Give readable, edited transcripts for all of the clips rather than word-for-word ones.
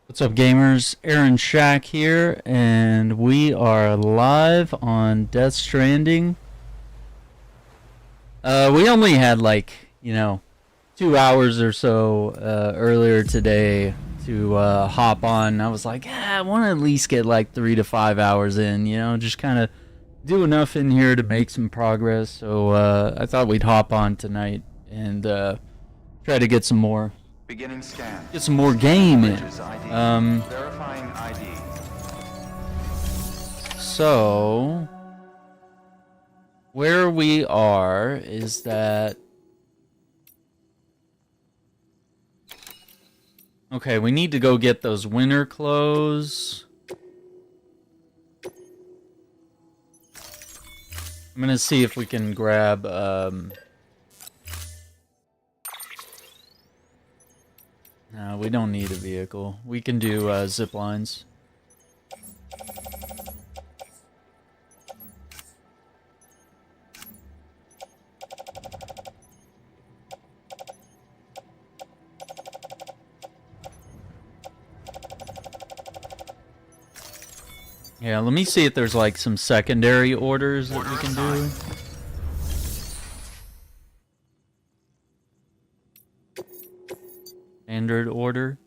What's up, gamers? Aaron Shack here, and we are live on Death Stranding. We only had like, 2 hours or so earlier today to hop on. I was like, I want to at least get like 3 to 5 hours in, just kind of do enough in here to make some progress. So I thought we'd hop on tonight and try to get some more. Beginning scan. Get some more game in. Verifying ID. So, where we are is that... Okay, we need to go get those winter clothes. I'm gonna see if we can grab, No, we don't need a vehicle. We can do zip lines. Yeah, let me see if there's like some secondary orders that we can do. Standard order.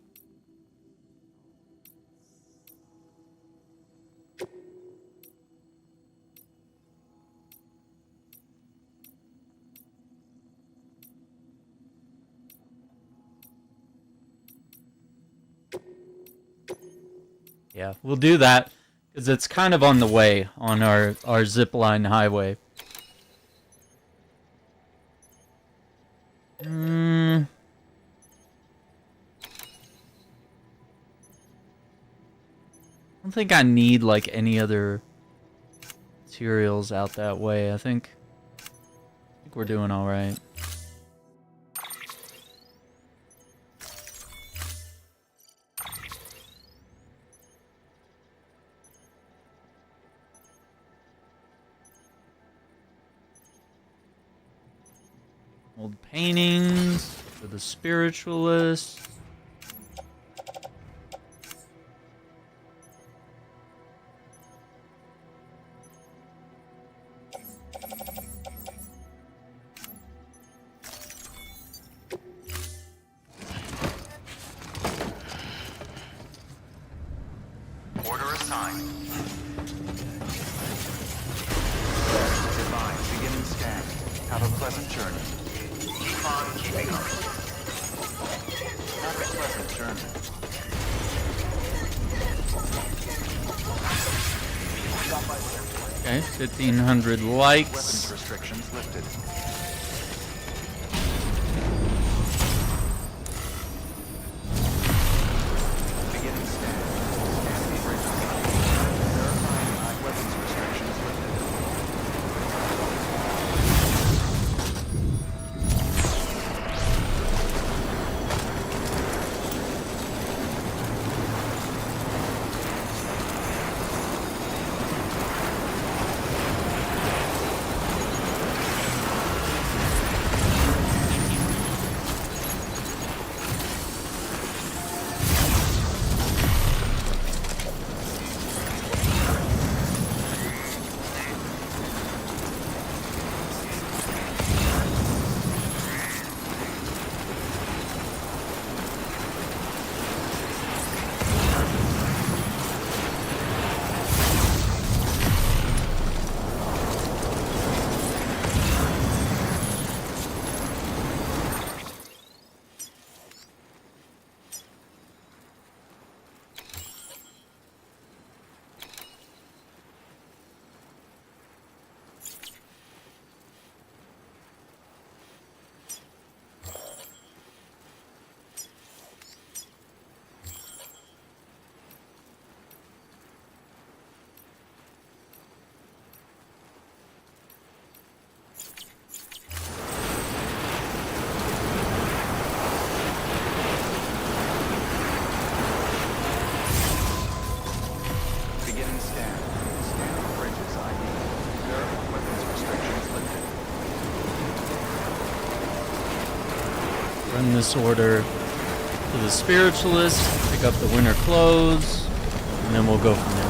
Yeah, we'll do that because it's kind of on the way on our zipline highway. I don't think I need like any other materials out that way. I think we're doing all right. Old paintings for the spiritualists. Order assigned. Divine, beginning scan. Have a pleasant journey. Keep on keeping on. Have a pleasant journey. Okay, 1,500 likes. Weapons restrictions lifted. Beginning scan. Scan the bridge. Verifying weapons restrictions lifted. this order to the spiritualist, pick up the winter clothes, and then we'll go from there.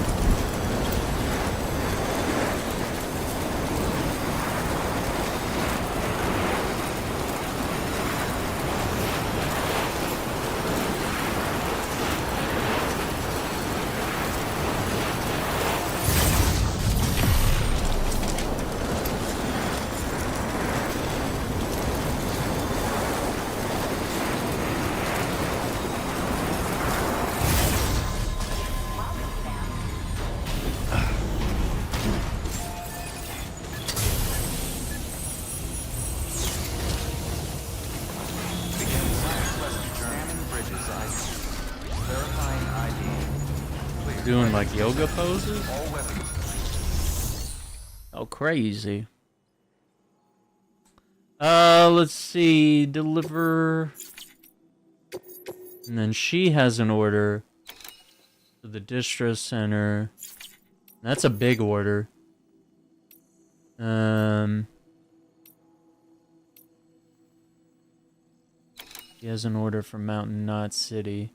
Doing like yoga poses? Oh, crazy. Let's see. Deliver. And then she has an order to the distress center. That's a big order. She has an order for Mountain Knot City.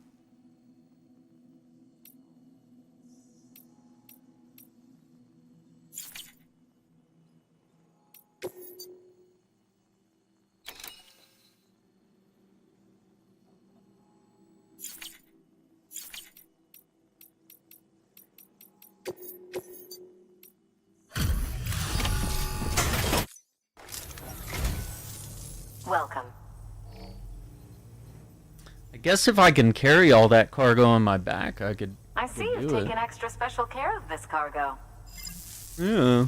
Welcome. I guess if I can carry all that cargo on my back, I could. I see you've taken extra special care of this cargo. Yeah.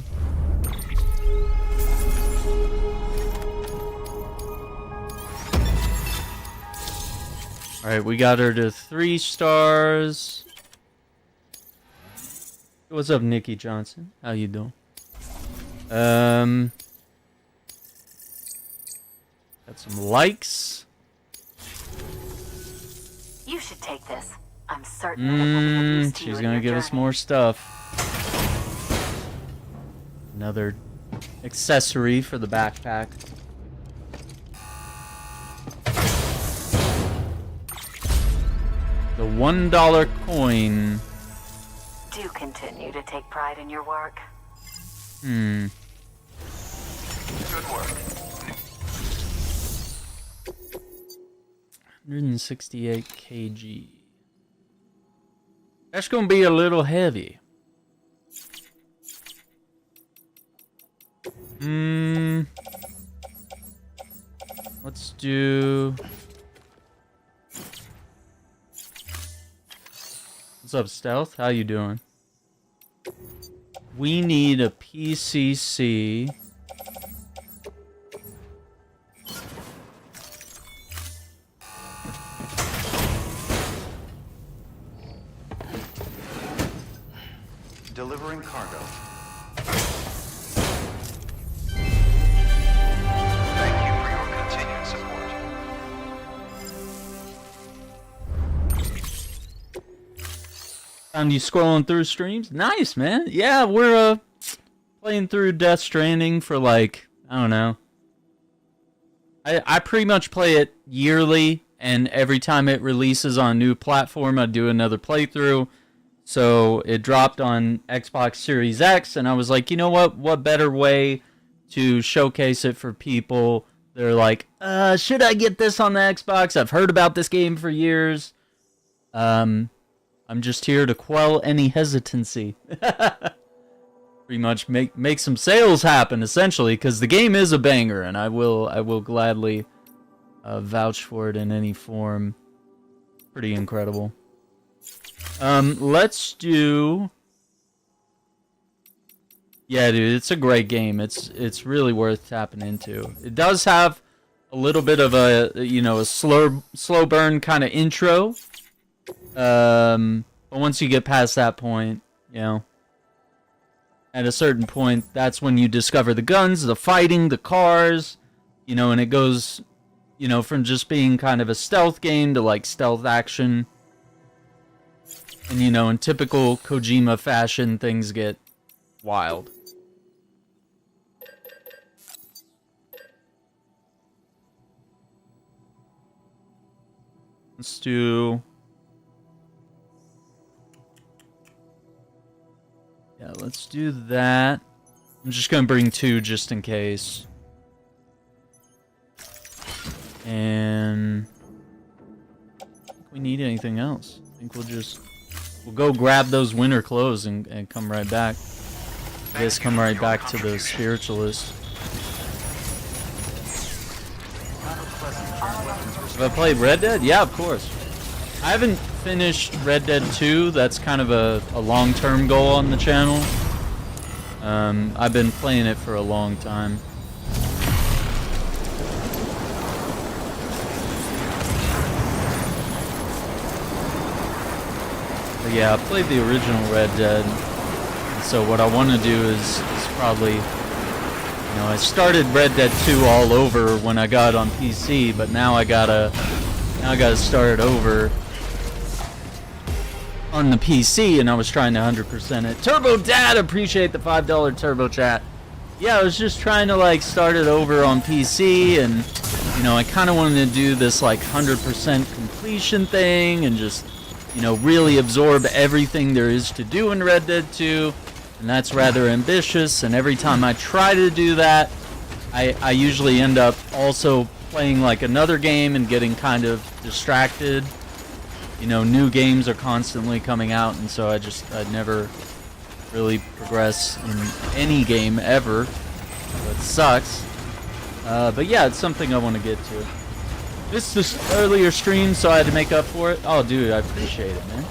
Alright, we got her to 3 stars. What's up, Nikki Johnson? How you doing? Got some likes. You should take this. I'm certain that it will be of use to you She's in gonna your give us journey. more stuff. Another accessory for the backpack. The $1 coin. Do continue to take pride in your work. Good work. 168 kg. That's gonna be a little heavy. Let's do. What's up, Stealth? How you doing? We need a PCC. Delivering cargo. Thank you for your continued support. Found you scrolling through streams? Nice, man. Yeah, we're playing through Death Stranding for like, I don't know. I pretty much play it yearly, and every time it releases on a new platform, I do another playthrough. So it dropped on Xbox Series X, and I was like, you know what? What better way to showcase it for people? They're like, should I get this on the Xbox? I've heard about this game for years. I'm just here to quell any hesitancy. Pretty much make some sales happen, essentially, because the game is a banger, and I will gladly vouch for it in any form. Pretty incredible. Let's do. Yeah, dude, it's a great game. It's really worth tapping into. It does have a little bit of a a slow burn kind of intro. But once you get past that point, at a certain point, that's when you discover the guns, the fighting, the cars, and it goes, from just being kind of a stealth game to like stealth action. And in typical Kojima fashion, things get wild. Let's do... Yeah, let's do that. I'm just gonna bring 2 just in case. And... I don't think we need anything else. I think we'll go grab those winter clothes and come right back. I guess come right back to the spiritualist. Have I played Red Dead? Yeah, of course. I haven't finished Red Dead 2. That's kind of a long-term goal on the channel. I've been playing it for a long time. But yeah, I played the original Red Dead. So what I want to do is probably, you know, I started Red Dead 2 all over when I got it on PC, but now I gotta start it over on the PC, and I was trying to 100% it. Turbo Dad, appreciate the $5 turbo chat. Yeah, I was just trying to like start it over on PC, and you know, I kind of wanted to do this like 100% completion thing, and just, you know, really absorb everything there is to do in Red Dead 2. And that's rather ambitious, and every time I try to do that, I usually end up also playing like another game and getting kind of distracted. You know, new games are constantly coming out, and so I never really progress in any game ever. So it sucks. But yeah, it's something I want to get to. Missed this earlier stream, so I had to make up for it. Oh, dude, I appreciate it, man.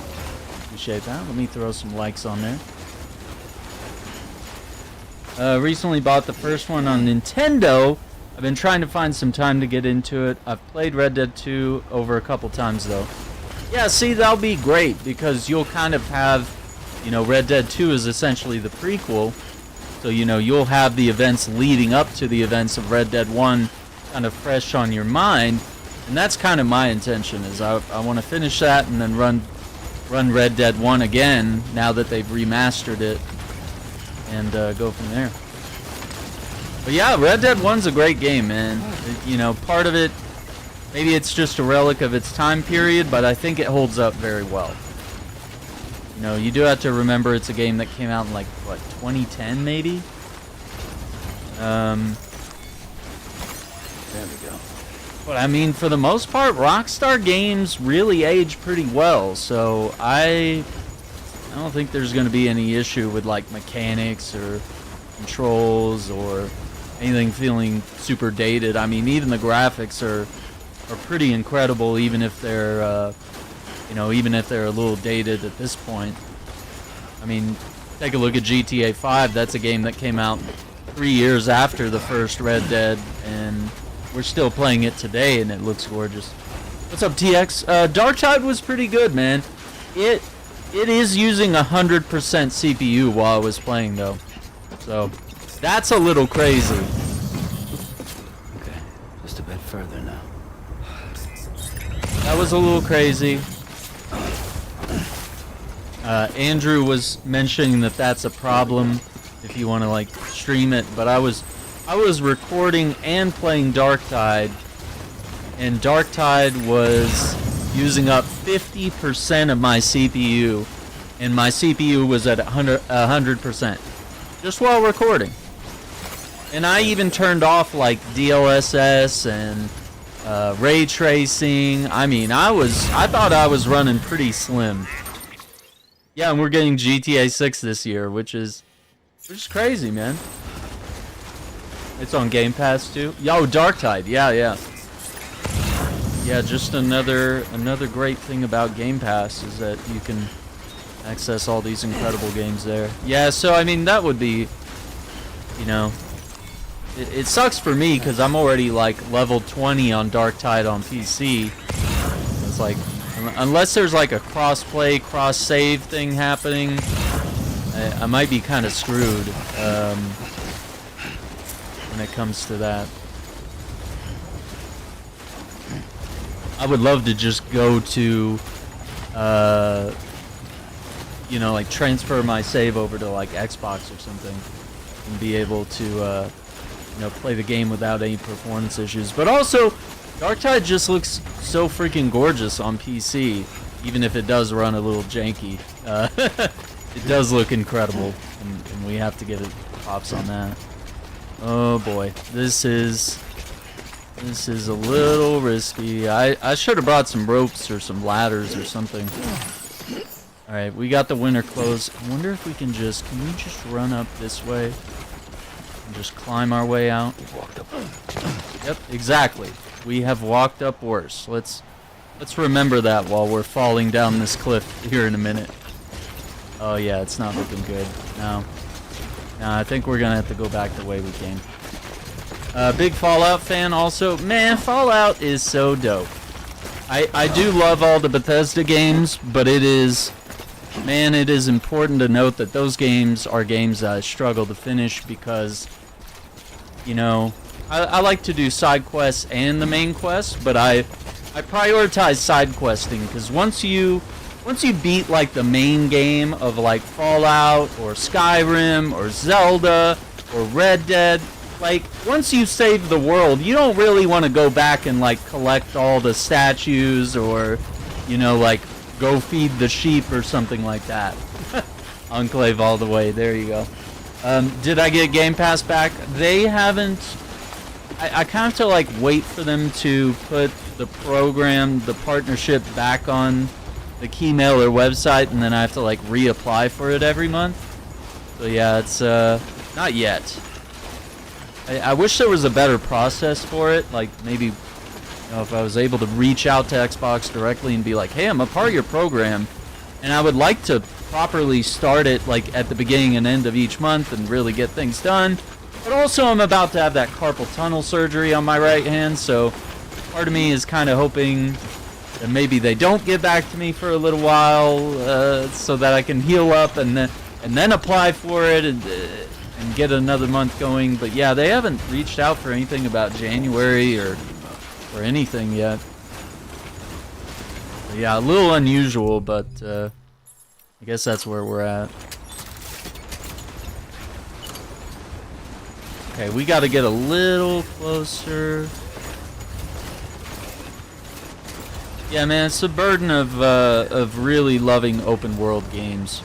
Appreciate that. Let me throw some likes on there. Recently bought the first one on Nintendo. I've been trying to find some time to get into it. I've played Red Dead 2 over a couple times though. Yeah, see, that'll be great because you'll kind of have, you know, Red Dead 2 is essentially the prequel. So, you know, you'll have the events leading up to the events of Red Dead 1 kind of fresh on your mind. And that's kind of my intention, is I want to finish that and then run Red Dead 1 again now that they've remastered it. And go from there. But yeah, Red Dead 1's a great game, man. You know, part of it, maybe it's just a relic of its time period, but I think it holds up very well. You know, you do have to remember it's a game that came out in like, what, 2010 maybe? There we go. But I mean, for the most part, Rockstar games really age pretty well, so I don't think there's going to be any issue with like mechanics or controls or anything feeling super dated. I mean, even the graphics are pretty incredible, even if they're you know, even if they're a little dated at this point. I mean, take a look at GTA 5. That's a game that came out 3 years after the first Red Dead, and we're still playing it today, and it looks gorgeous. What's up, TX? Darktide was pretty good, man. It is using 100% CPU while I was playing, though. So, that's a little crazy. Okay, just a bit further now. That was a little crazy. Andrew was mentioning that that's a problem if you want to, like, stream it. But I was recording and playing Darktide. And Darktide was using up 50% of my CPU, and my CPU was at 100% just while recording. And I even turned off like DLSS and ray tracing. I mean, I thought I was running pretty slim. Yeah, and we're getting GTA 6 this year, which is crazy, man. It's on Game Pass too. Yo, Darktide, yeah. Yeah, just another great thing about Game Pass is that you can access all these incredible games there. Yeah, so I mean that would be, you know, it sucks for me because I'm already like level 20 on Darktide on PC. It's like, unless there's like a cross-play, cross-save thing happening, I might be kind of screwed when it comes to that. I would love to just go to, you know, like transfer my save over to like Xbox or something and be able to, you know, play the game without any performance issues. But also, Darktide just looks so freaking gorgeous on PC, even if it does run a little janky. It does look incredible, and we have to give it props on that. Oh boy, this is a little risky. I should have brought some ropes or some ladders or something. All right, we got the winter clothes. I wonder if we can we just run up this way and just climb our way out? Walked up. Yep, exactly. We have walked up worse. Let's remember that while we're falling down this cliff here in a minute. Oh yeah, it's not looking good. No, I think we're gonna have to go back the way we came. Big Fallout fan also. Man, Fallout is so dope. I do love all the Bethesda games, but it is important to note that those games are games that I struggle to finish because, you know, I like to do side quests and the main quest, but I prioritize side questing because once you beat like the main game of like Fallout or Skyrim or Zelda or Red Dead, like once you save the world, you don't really want to go back and like collect all the statues or, you know, like go feed the sheep or something like that. Enclave all the way. There you go. Did I get Game Pass back? They haven't. I kind of have to like wait for them to put the program, the partnership back on the Keymailer website, and then I have to like reapply for it every month. So yeah, it's not yet. I wish there was a better process for it, like maybe, you know, if I was able to reach out to Xbox directly and be like, hey, I'm a part of your program, and I would like to properly start it like at the beginning and end of each month and really get things done. But also I'm about to have that carpal tunnel surgery on my right hand, so part of me is kind of hoping that maybe they don't get back to me for a little while, so that I can heal up and then apply for it and get another month going. But yeah, they haven't reached out for anything about January or anything yet. But yeah, a little unusual, but I guess that's where we're at. Okay, we got to get a little closer. Yeah, man, it's the burden of really loving open world games.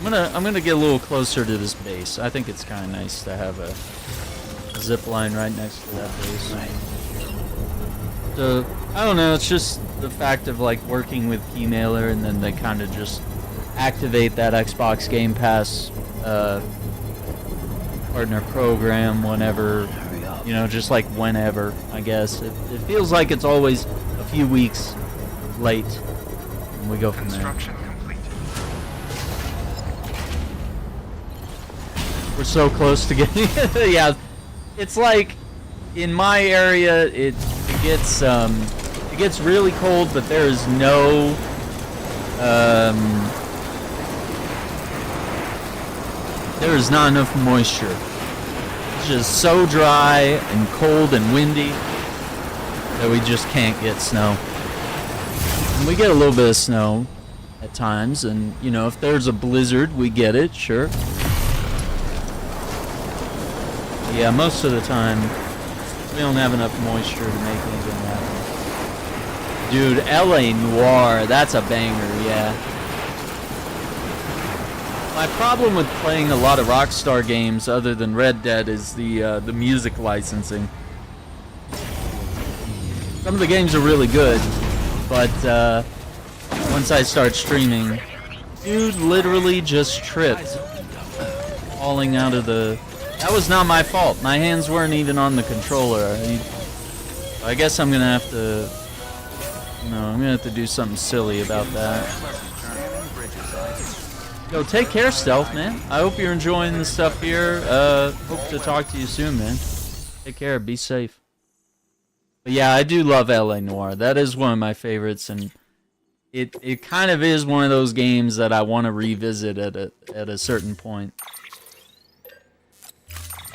I'm gonna get a little closer to this base. I think it's kind of nice to have a zip line right next to that base. So I don't know. It's just the fact of like working with Keymailer, and then they kind of just activate that Xbox Game Pass partner program whenever, you know, just like whenever. I guess it feels like it's always a few weeks late, and we go from there. We're so close to getting yeah, it's like in my area it gets really cold, but there is no there is not enough moisture. It's just so dry and cold and windy that we just can't get snow. And we get a little bit of snow at times, and you know, if there's a blizzard we get it, sure. Yeah, most of the time, we don't have enough moisture to make anything happen. Dude, LA Noire, that's a banger, yeah. My problem with playing a lot of Rockstar games other than Red Dead is the music licensing. Some of the games are really good, but once I start streaming, dude literally just tripped, falling out of the... That was not my fault. My hands weren't even on the controller. I guess I'm gonna have to... No, I'm gonna have to do something silly about that. Yo, take care, Stealth, man. I hope you're enjoying the stuff here. Hope to talk to you soon, man. Take care. Be safe. But yeah, I do love LA Noire. That is one of my favorites, and it kind of is one of those games that I want to revisit at a certain point.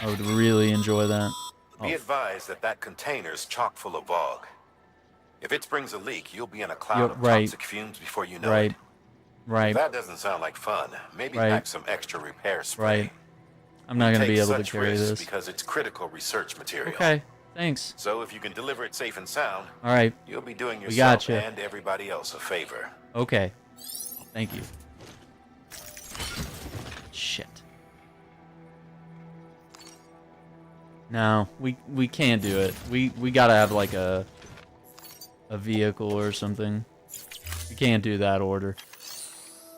I would really enjoy that. Be advised that container's chock full of Vogue. If it springs a leak, you'll be in a cloud of toxic fumes before you know it. Right. If that doesn't sound like fun. Maybe pack some extra repair spray. Right. I'm not going to be able to carry this. Because it's critical research material. Okay. Thanks. So if you can deliver it safe and sound, All right. you'll be doing We yourself gotcha. and everybody else a favor. Okay. Thank you. Shit. No, we can't do it. We gotta have like a vehicle or something. We can't do that order.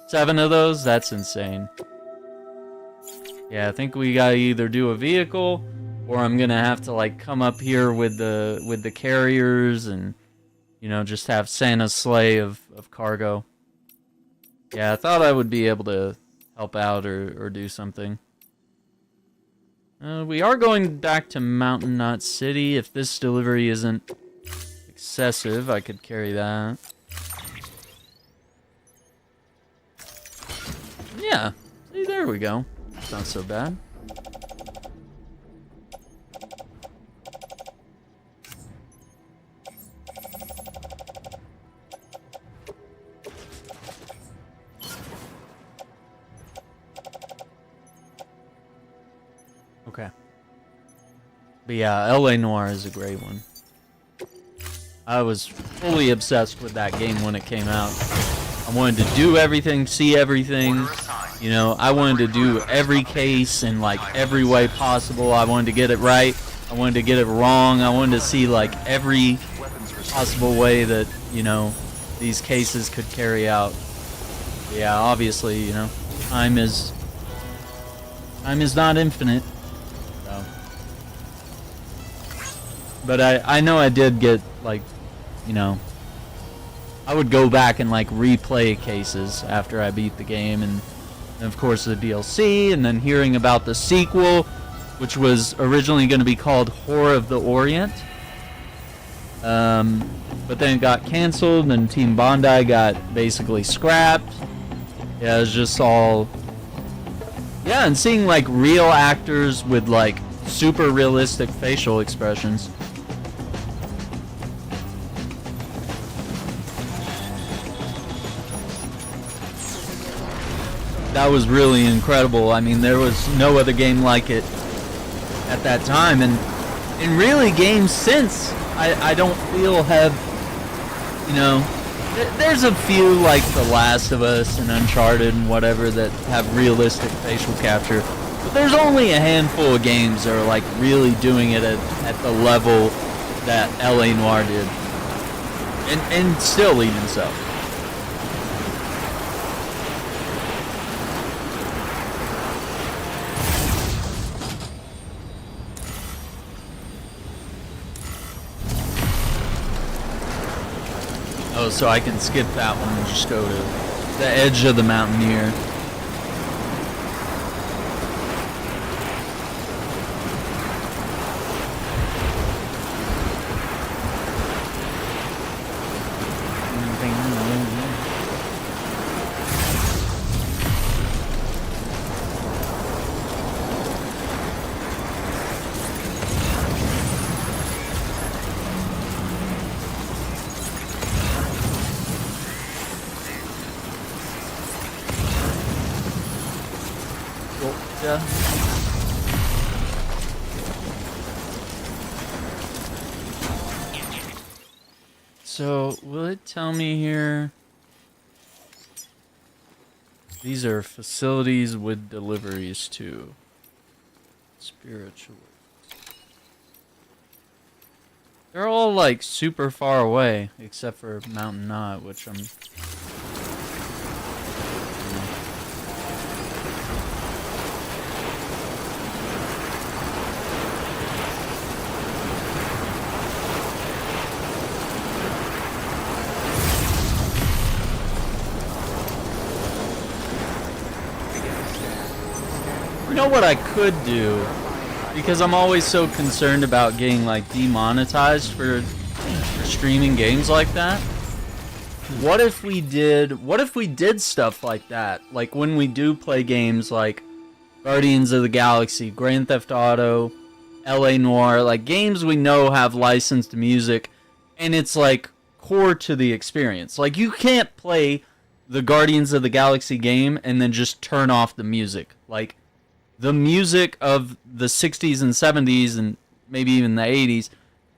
7 of those? That's insane. Yeah, I think we gotta either do a vehicle, or I'm gonna have to like come up here with the carriers and, you know, just have Santa's sleigh of cargo. Yeah, I thought I would be able to help out or do something. We are going back to Mountain Knot City. If this delivery isn't excessive, I could carry that. Yeah, see, there we go. It's not so bad. Okay. But yeah, LA Noire is a great one. I was fully obsessed with that game when it came out. I wanted to do everything, see everything. You know, I wanted to do every case in like every way possible. I wanted to get it right. I wanted to get it wrong. I wanted to see like every possible way that, you know, these cases could carry out. Yeah, obviously, you know, time is not infinite. So. But I know I did get like, you know, I would go back and like replay cases after I beat the game, and of course the DLC, and then hearing about the sequel, which was originally going to be called Horror of the Orient. But then it got canceled, and Team Bondi got basically scrapped. Yeah, it was just all... Yeah, and seeing like real actors with like super realistic facial expressions. That was really incredible. I mean, there was no other game like it at that time, and really games since I don't feel have, you know, there's a few like The Last of Us and Uncharted and whatever that have realistic facial capture, but there's only a handful of games that are like really doing it at the level that LA Noire did, and still even so. Oh, so I can skip that one and just go to the edge of the mountain here. So, will it tell me here? These are facilities with deliveries to spiritual. They're all like super far away, except for Mountain Knot, which I'm... You know what I could do, because I'm always so concerned about getting like demonetized for streaming games like that. What if we did stuff like that? Like when we do play games like Guardians of the Galaxy, Grand Theft Auto, LA Noire, like games we know have licensed music, and it's like core to the experience. Like you can't play the Guardians of the Galaxy game and then just turn off the music. Like the music of the 60s and 70s and maybe even the 80s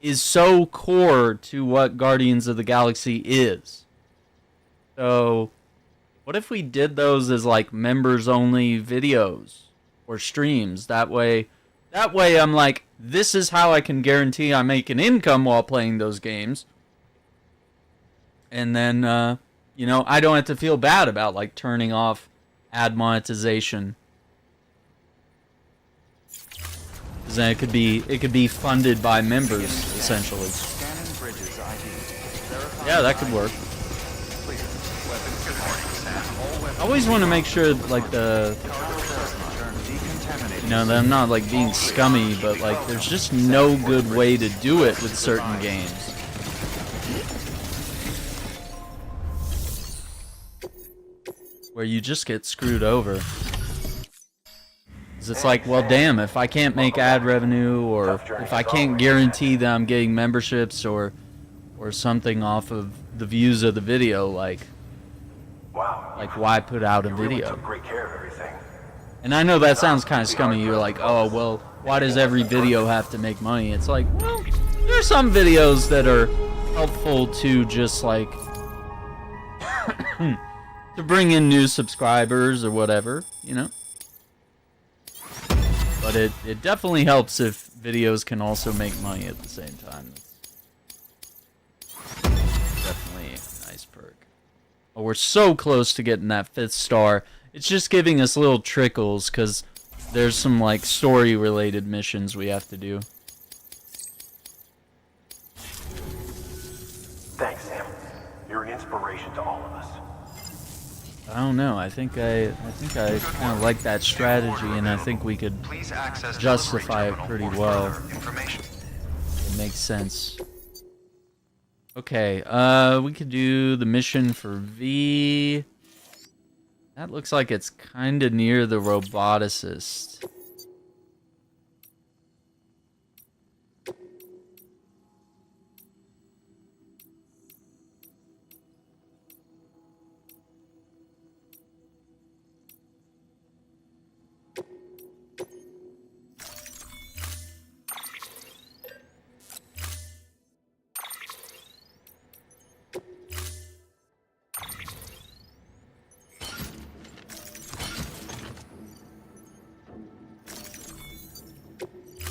is so core to what Guardians of the Galaxy is. So, what if we did those as like members only videos or streams? That way I'm like, this is how I can guarantee I make an income while playing those games. And then, you know, I don't have to feel bad about like turning off ad monetization. Because then it could be funded by members essentially. Scanning bridges ID. Yeah, that could work. Clear. Weapons reporting, Sam. All weapons. I always want to make sure like the, Decontaminated. you know, that I'm not like being scummy, but like there's just no good way to do it with certain games. Where you just get screwed over. 'Cause it's like, well, damn, if I can't make ad revenue, or if I can't guarantee that I'm getting memberships or something off of the views of the video, like why put out a video? Great care of everything. And I know that sounds kind of scummy. You're like, oh, well, why does every video have to make money? It's like, well, there are some videos that are helpful to just like to bring in new subscribers or whatever, you know? But it definitely helps if videos can also make money at the same time. It's definitely a nice perk. Oh, we're so close to getting that 5th star. It's just giving us little trickles because there's some like story related missions we have to do. Thanks, Sam. You're an inspiration to all of us. I don't know. I think I kind of like that strategy, and I think we could Please access justify it delivery pretty terminal well. for further information. It makes sense. Okay, we could do the mission for V. That looks like it's kind of near the roboticist.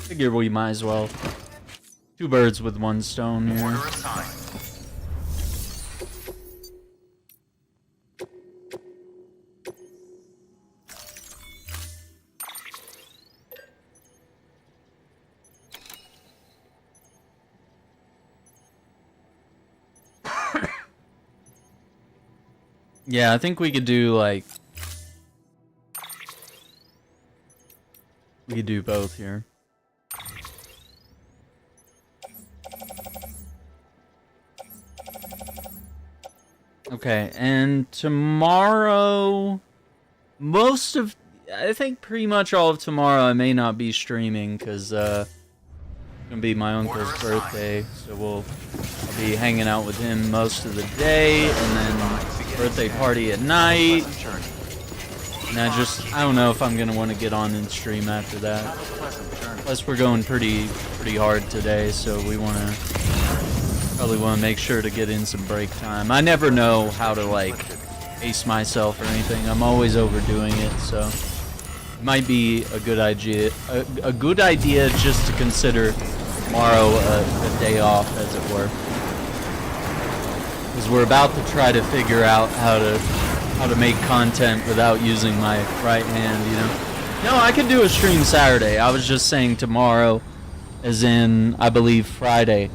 Figure we might as well. 2 birds with 1 stone here. Order assigned. Yeah, I think we could do like... We could do both here. Okay, and tomorrow, I think pretty much all of tomorrow I may not be streaming because it's gonna be my uncle's birthday, so I'll be hanging out with him most of the day, and then birthday party at night. And I don't know if I'm gonna want to get on and stream after that. Plus, we're going pretty hard today, so probably want to make sure to get in some break time. I never know how to like pace myself or anything. I'm always overdoing it, so it might be a good idea. A good idea just to consider tomorrow a day off, as it were, because we're about to try to figure out how to make content without using my right hand. You know, no, I could do a stream Saturday. I was just saying tomorrow, as in I believe Friday.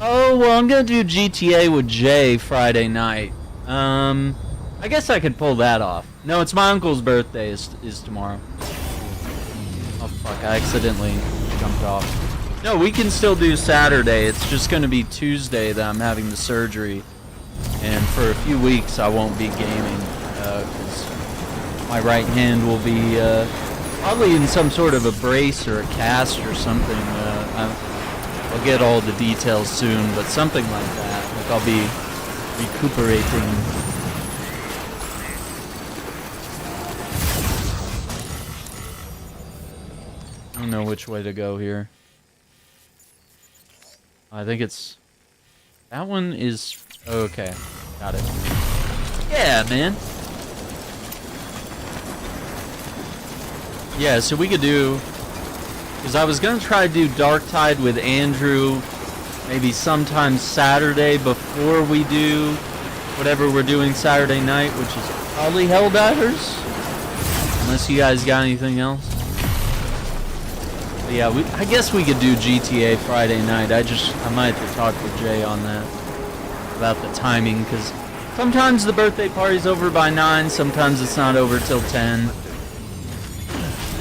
Oh, well, I'm gonna do GTA with Jay Friday night. I guess I could pull that off. No, it's my uncle's birthday is tomorrow. Oh, fuck, I accidentally jumped off. No, we can still do Saturday. It's just gonna be Tuesday that I'm having the surgery. And for a few weeks, I won't be gaming, because my right hand will be, probably in some sort of a brace or a cast or something. I'll get all the details soon, but something like that. Like I'll be recuperating. I don't know which way to go here. I think it's... That one is... Okay, got it. Yeah, man. Yeah, so we could do... Because I was going to try to do Dark Tide with Andrew maybe sometime Saturday before we do whatever we're doing Saturday night, which is probably Helldivers. Unless you guys got anything else. But yeah, I guess we could do GTA Friday night. I might have to talk with Jay on that. About the timing, because sometimes the birthday party's over by 9, sometimes it's not over till 10.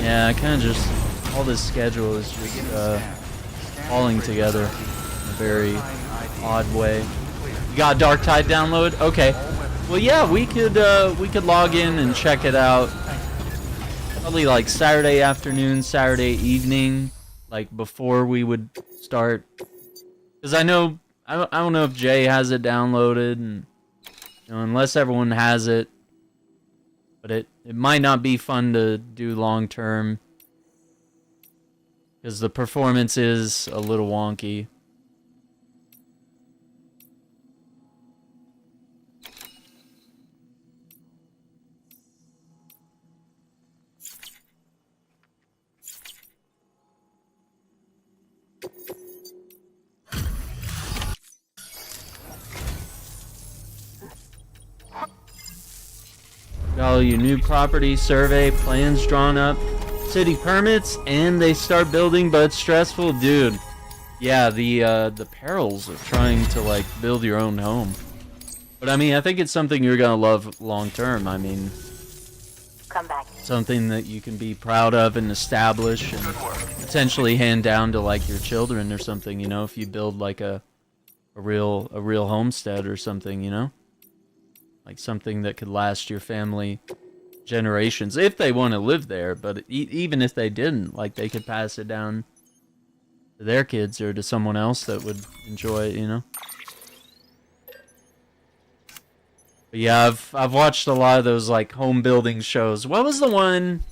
Yeah, I kind of just... All this schedule is just falling together in a very odd way. You got Dark Tide download? Okay. Well, yeah, we could log in and check it out. Probably like Saturday afternoon, Saturday evening, like before we would start. Because I don't know if Jay has it downloaded, and unless everyone has it. But it might not be fun to do long term. Because the performance is a little wonky. Got all your new property survey plans drawn up. City permits, and they start building, but it's stressful, dude. Yeah, the perils of trying to like build your own home. But I mean, I think it's something you're gonna love long term. I mean, Come back. something that you can be proud of and establish, and potentially hand down to like your children or something. You know, if you build like a real homestead or something, you know, like something that could last your family generations if they want to live there. But even if they didn't, like, they could pass it down to their kids or to someone else that would enjoy it, you know. But yeah, I've watched a lot of those like home building shows. What was the one?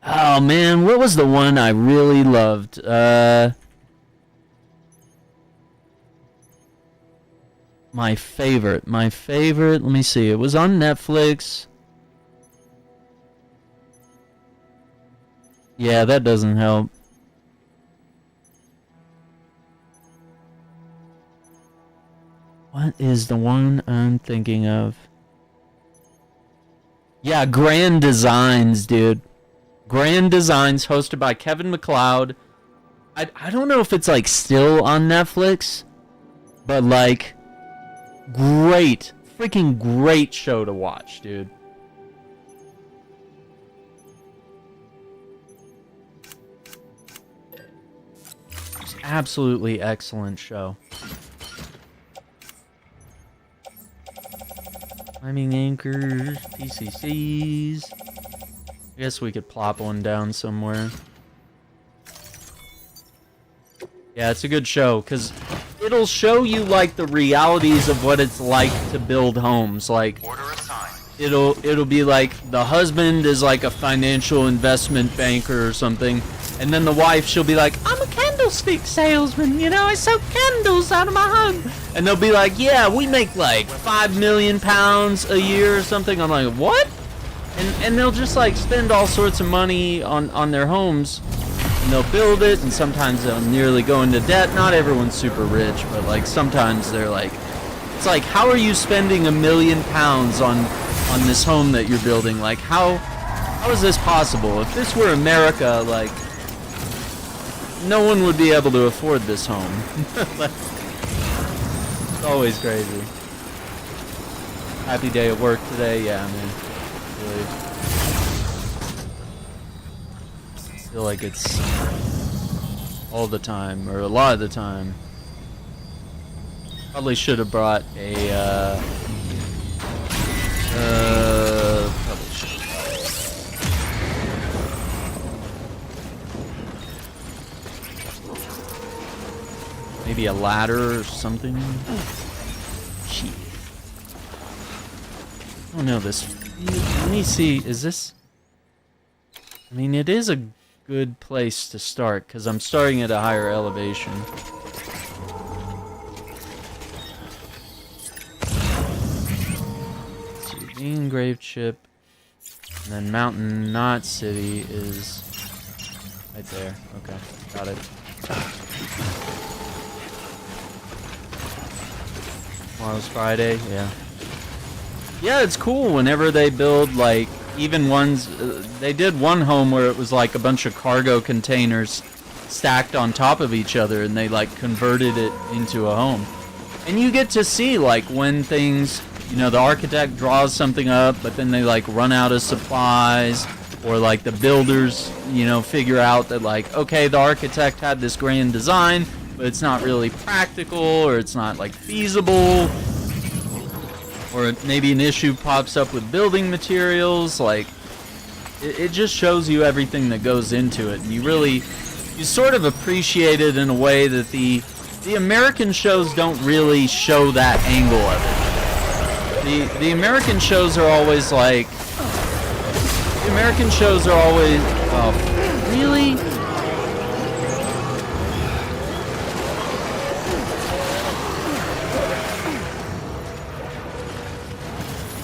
Oh man, what was the one I really loved? My favorite, let me see, it was on Netflix. Yeah, that doesn't help. What is the one I'm thinking of? Yeah, Grand Designs, dude. Grand Designs, hosted by Kevin MacLeod. I don't know if it's like still on Netflix, but like, freaking great show to watch, dude. Absolutely excellent show. Climbing anchors, PCCs. I guess we could plop one down somewhere. Yeah, it's a good show, because it'll show you, like, the realities of what it's like to build homes. Like, it'll be like, the husband is like a financial investment banker or something, and then the wife, she'll be like, I'm a candlestick salesman, you know, I sell candles out of my home. And they'll be like, yeah, we make like £5 million a year or something. I'm like, what? And they'll just like spend all sorts of money on their homes, and they'll build it, and sometimes they'll nearly go into debt. Not everyone's super rich, but like sometimes they're like, it's like, how are you spending £1 million on this home that you're building? Like, how is this possible? If this were America, like, no one would be able to afford this home. It's always crazy. Happy day at work today, yeah, man. Really feel like it's all the time, or a lot of the time. Probably should have brought a probably should have brought maybe a ladder or something. Shit. Oh no, this. Let me see. Is this? I mean, it is a good place to start because I'm starting at a higher elevation. the engraved ship. And then Mountain Knot City is right there. Okay, got it. Tomorrow's Friday, yeah. Yeah, it's cool whenever they build, like, even ones... they did one home where it was, like, a bunch of cargo containers stacked on top of each other, and they, like, converted it into a home. And you get to see, like, when things... You know, the architect draws something up, but then they, like, run out of supplies. Or, like, the builders, you know, figure out that, like, okay, the architect had this grand design, but it's not really practical, or it's not, like, feasible. Or maybe an issue pops up with building materials. Like, it just shows you everything that goes into it. And you sort of appreciate it in a way that the American shows don't really show that angle of it. The American shows are always like... The American shows are always... Oh, really?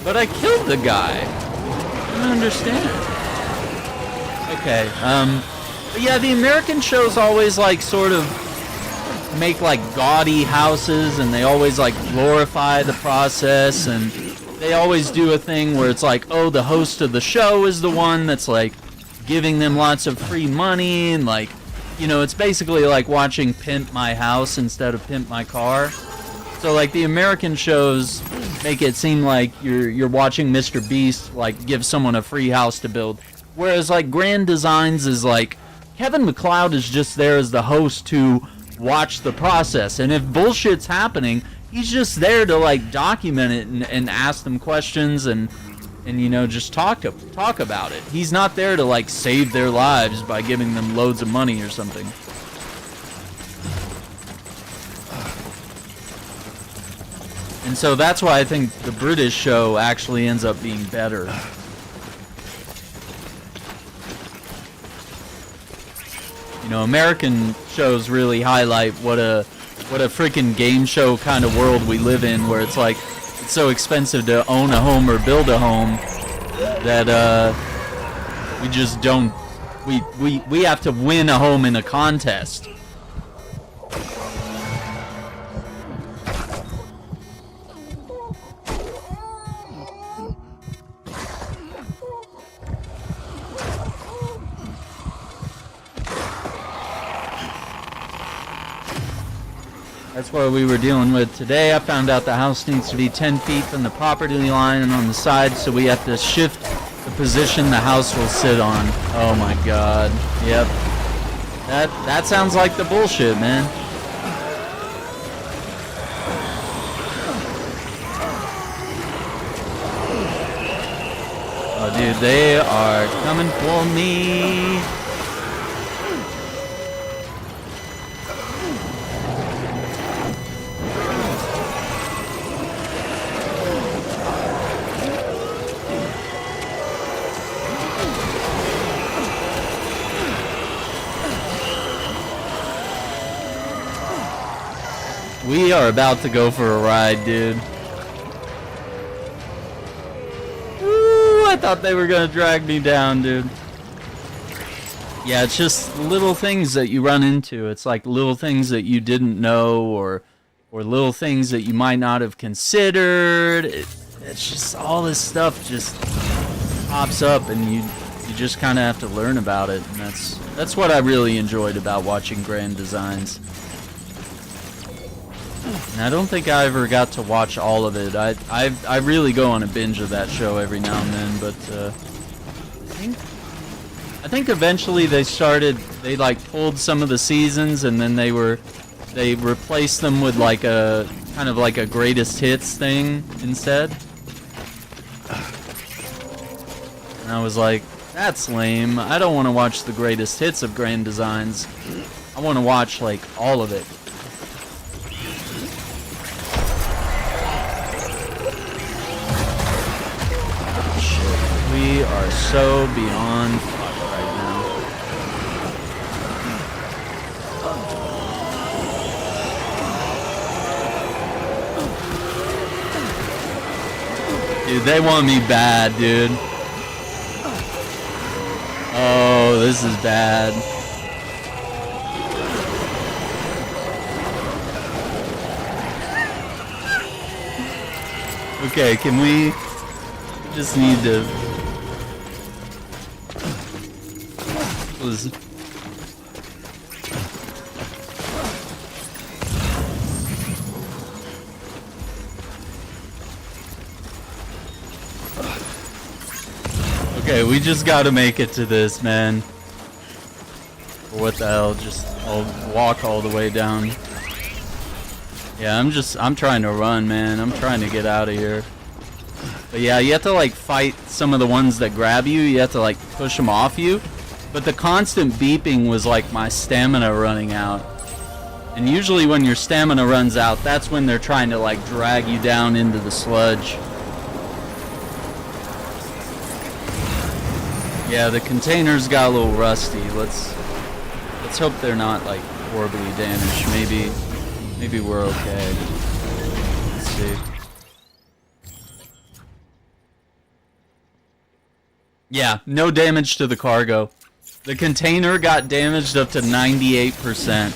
But I killed the guy. I don't understand. Okay, but yeah, the American shows always, like, sort of make, like, gaudy houses, and they always, like, glorify the process, and they always do a thing where it's like, oh, the host of the show is the one that's, like, giving them lots of free money, and, like, you know, it's basically like watching Pimp My House instead of Pimp My Car. So, like, the American shows make it seem like you're watching Mr. Beast, like, give someone a free house to build. Whereas, like, Grand Designs is like, Kevin MacLeod is just there as the host to watch the process. And if bullshit's happening, he's just there to, like, document it and ask them questions and you know, just talk about it. He's not there to, like, save their lives by giving them loads of money or something. And so that's why I think the British show actually ends up being better. You know, American shows really highlight what a freaking game show kind of world we live in, where it's like, it's so expensive to own a home or build a home that we just don't, we have to win a home in a contest. That's what we were dealing with today. I found out the house needs to be 10 feet from the property line and on the side, so we have to shift the position the house will sit on. Oh my god. Yep. That sounds like the bullshit, man. Oh dude, they are coming for me. We are about to go for a ride, dude. Ooh, I thought they were gonna drag me down, dude. Yeah, it's just little things that you run into. It's like little things that you didn't know, or little things that you might not have considered. It's just all this stuff just pops up, and you just kind of have to learn about it. And that's what I really enjoyed about watching Grand Designs. And I don't think I ever got to watch all of it. I really go on a binge of that show every now and then, but I think eventually they like pulled some of the seasons, and then they replaced them with like a kind of like a greatest hits thing instead. And I was like, that's lame. I don't want to watch the greatest hits of Grand Designs. I want to watch like all of it. We are so beyond fuck right now. Dude, they want me bad, dude. Oh, this is bad. Okay, can we just need to... Okay, we just gotta make it to this, man. Or what the hell, I'll walk all the way down. Yeah, I'm trying to run, man. I'm trying to get out of here. But yeah, you have to like fight some of the ones that grab you. You have to like push them off you. But the constant beeping was like my stamina running out. And usually when your stamina runs out, that's when they're trying to like drag you down into the sludge. Yeah, the containers got a little rusty. Let's hope they're not like horribly damaged. Maybe we're okay. Let's see. Yeah, no damage to the cargo. The container got damaged up to 98%.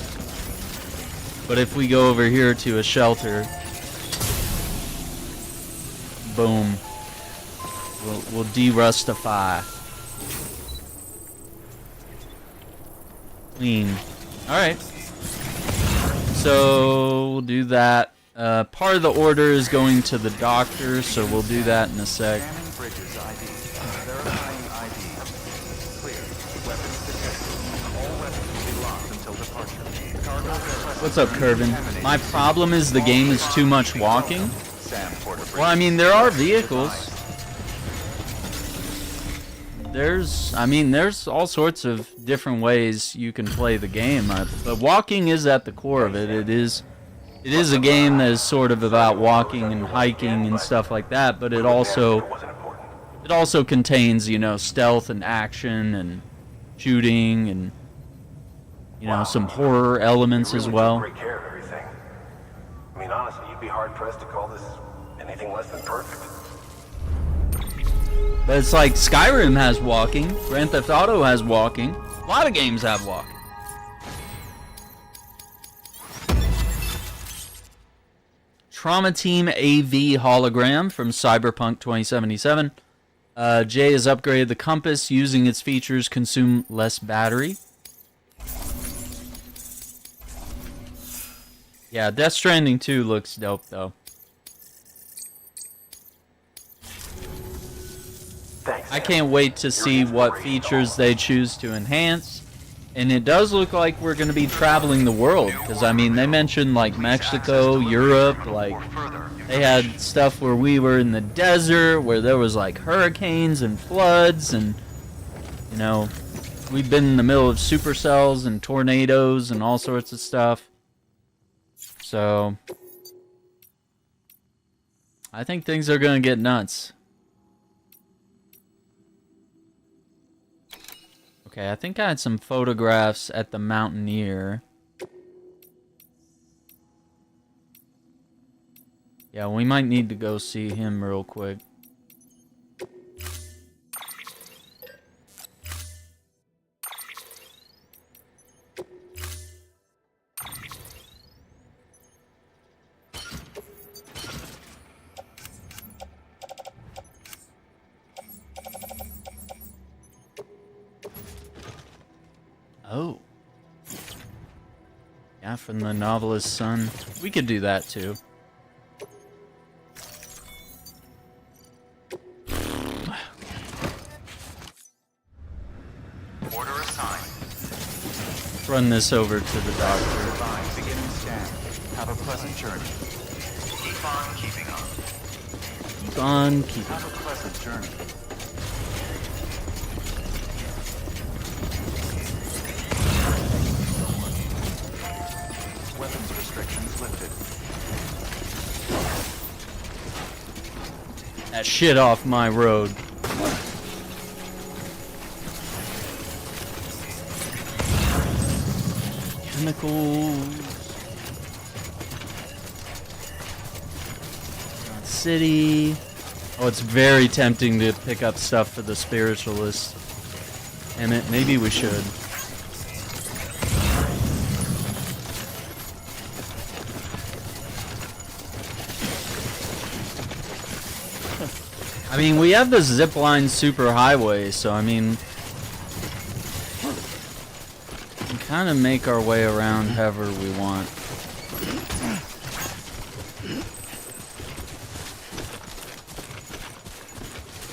But if we go over here to a shelter, boom, we'll de-rustify. Clean. Alright. So we'll do that. Part of the order is going to the doctor, so we'll do that in a sec. Scanning bridges ID. Verifying ID. Clear. Weapons detected. All weapons will be locked until departure. Cargo verified. What's up, Curvin? My problem is the game is too much walking. Well, I mean, there are vehicles. There's all sorts of different ways you can play the game, but walking is at the core of it. It is a game that is sort of about walking and hiking and stuff like that, but it also contains, you know, stealth and action and shooting and, you know, some horror elements as well. Great care of everything. I mean, honestly, you'd be hard pressed to call this anything less than perfect. But it's like Skyrim has walking, Grand Theft Auto has walking, a lot of games have walking. Trauma Team AV hologram from Cyberpunk 2077. Jay has upgraded the compass. Using its features, consume less battery. Yeah, Death Stranding 2 looks dope though. Thanks. I can't wait to see what features they choose to enhance. And it does look like we're going to be traveling the world. Because, I mean, they mentioned, like, Mexico, Europe. Like, they had stuff where we were in the desert, where there was, like, hurricanes and floods. And, you know, we've been in the middle of supercells and tornadoes and all sorts of stuff. So, I think things are going to get nuts. Okay, I think I had some photographs at the Mountaineer. Yeah, we might need to go see him real quick. Oh. Yeah, from the novelist's son. We could do that too. Order assigned. Let's run this over to the doctor. Advise beginning scan. Have a pleasant journey. Keep on keeping on. Keep on keeping. Have a pleasant journey. Weapons restrictions lifted. That shit off my road. Chemicals. City. Oh, it's very tempting to pick up stuff for the spiritualist. Damn it, maybe we should. I mean, we have the zipline super highway, so I mean, we can kind of make our way around however we want.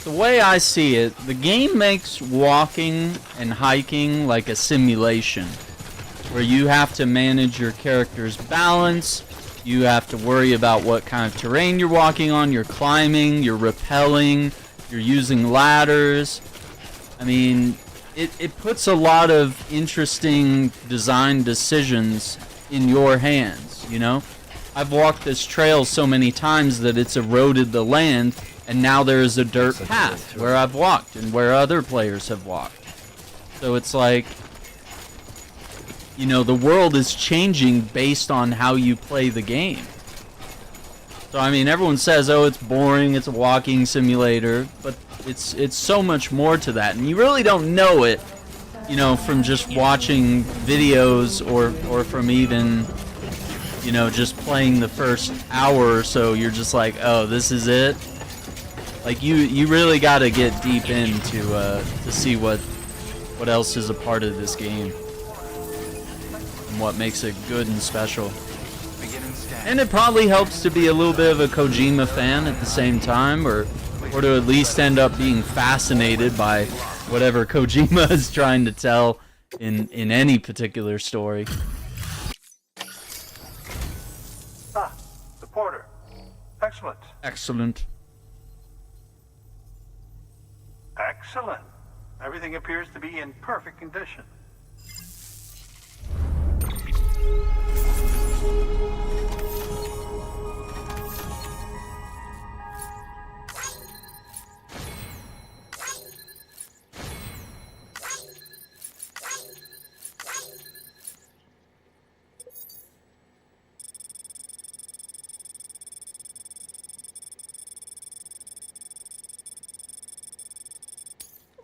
The way I see it, the game makes walking and hiking like a simulation, where you have to manage your character's balance, you have to worry about what kind of terrain you're walking on, you're climbing, you're rappelling, you're using ladders. I mean, it puts a lot of interesting design decisions in your hands, you know? I've walked this trail so many times that it's eroded the land, and now there is a dirt path where I've walked and where other players have walked. So it's like, you know, the world is changing based on how you play the game. So I mean, everyone says, oh, it's boring, it's a walking simulator, but it's so much more to that, and you really don't know it, you know, from just watching videos or from even, you know, just playing the first hour or so. You're just like, oh, this is it. Like, you really got to get deep into to see what else is a part of this game and what makes it good and special. And it probably helps to be a little bit of a Kojima fan at the same time, or to at least end up being fascinated by whatever Kojima is trying to tell in any particular story. Ah, the porter. Excellent. Excellent. Excellent. Everything appears to be in perfect condition.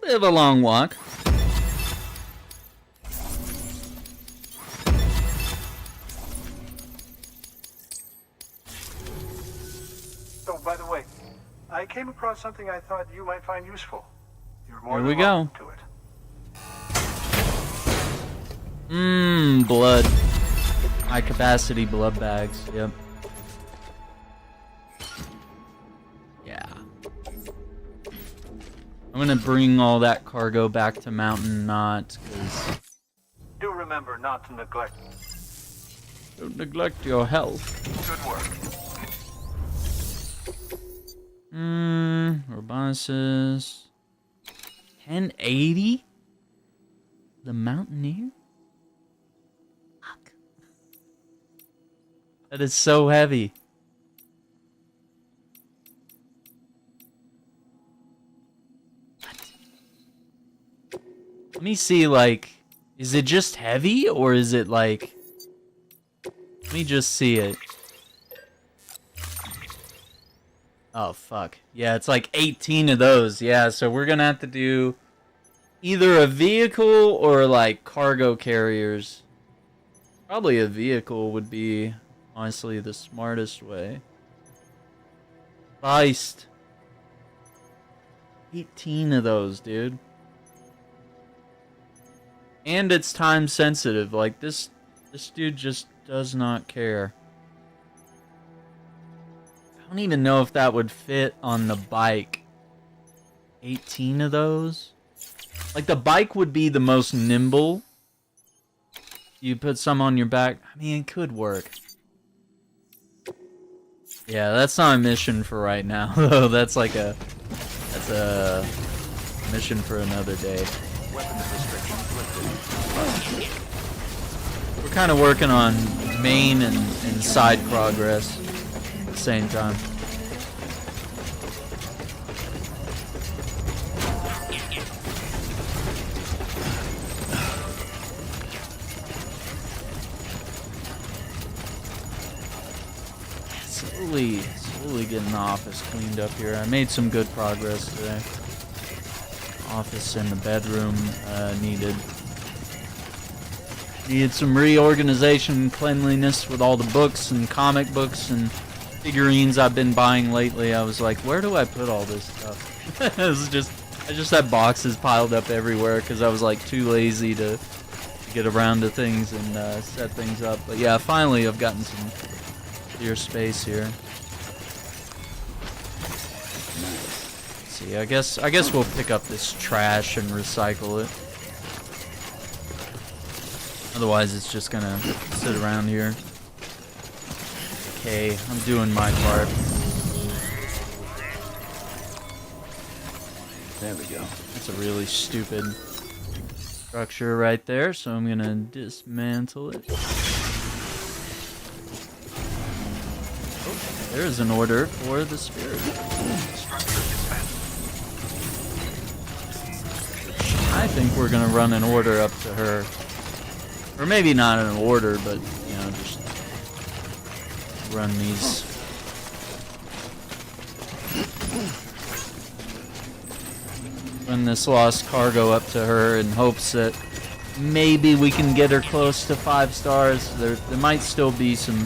Bit of a long walk. Oh, by the way, I came across something I thought you might find useful. You're more Here we than go. welcome to it. Blood. High capacity blood bags. Yep. Yeah. I'm gonna bring all that cargo back to Mountain Knot, because Do remember not to neglect. don't neglect your health. Good work. Robonicus. 1080? The Mountaineer? Fuck. That is so heavy. Let me see, like, is it just heavy, or is it like... Let me just see it. Oh, fuck. Yeah, it's like 18 of those. Yeah, so we're gonna have to do either a vehicle or, like, cargo carriers. Probably a vehicle would be, honestly, the smartest way. Feist. 18 of those, dude. And it's time sensitive. Like, this dude just does not care. I don't even know if that would fit on the bike. 18 of those? Like, the bike would be the most nimble. You put some on your back. I mean, it could work. Yeah, that's not a mission for right now, though. That's like a... That's a mission for another day. We're kind of working on main and side progress at the same time. Slowly getting office cleaned up here. I made some good progress today. Office and the bedroom needed some reorganization and cleanliness with all the books and comic books and figurines I've been buying lately. I was like, where do I put all this stuff? I just had boxes piled up everywhere because I was like too lazy to get around to things and set things up. But yeah, finally I've gotten some clear space here. Let's see, I guess we'll pick up this trash and recycle it. Otherwise it's just gonna sit around here. Okay, I'm doing my part. There we go. That's a really stupid structure right there, so I'm gonna dismantle it. Oh, there's an order for the spirit. I think we're gonna run an order up to her. Or maybe not an order, but, you know, just run these. Run this lost cargo up to her in hopes that maybe we can get her close to 5 stars. There might still be some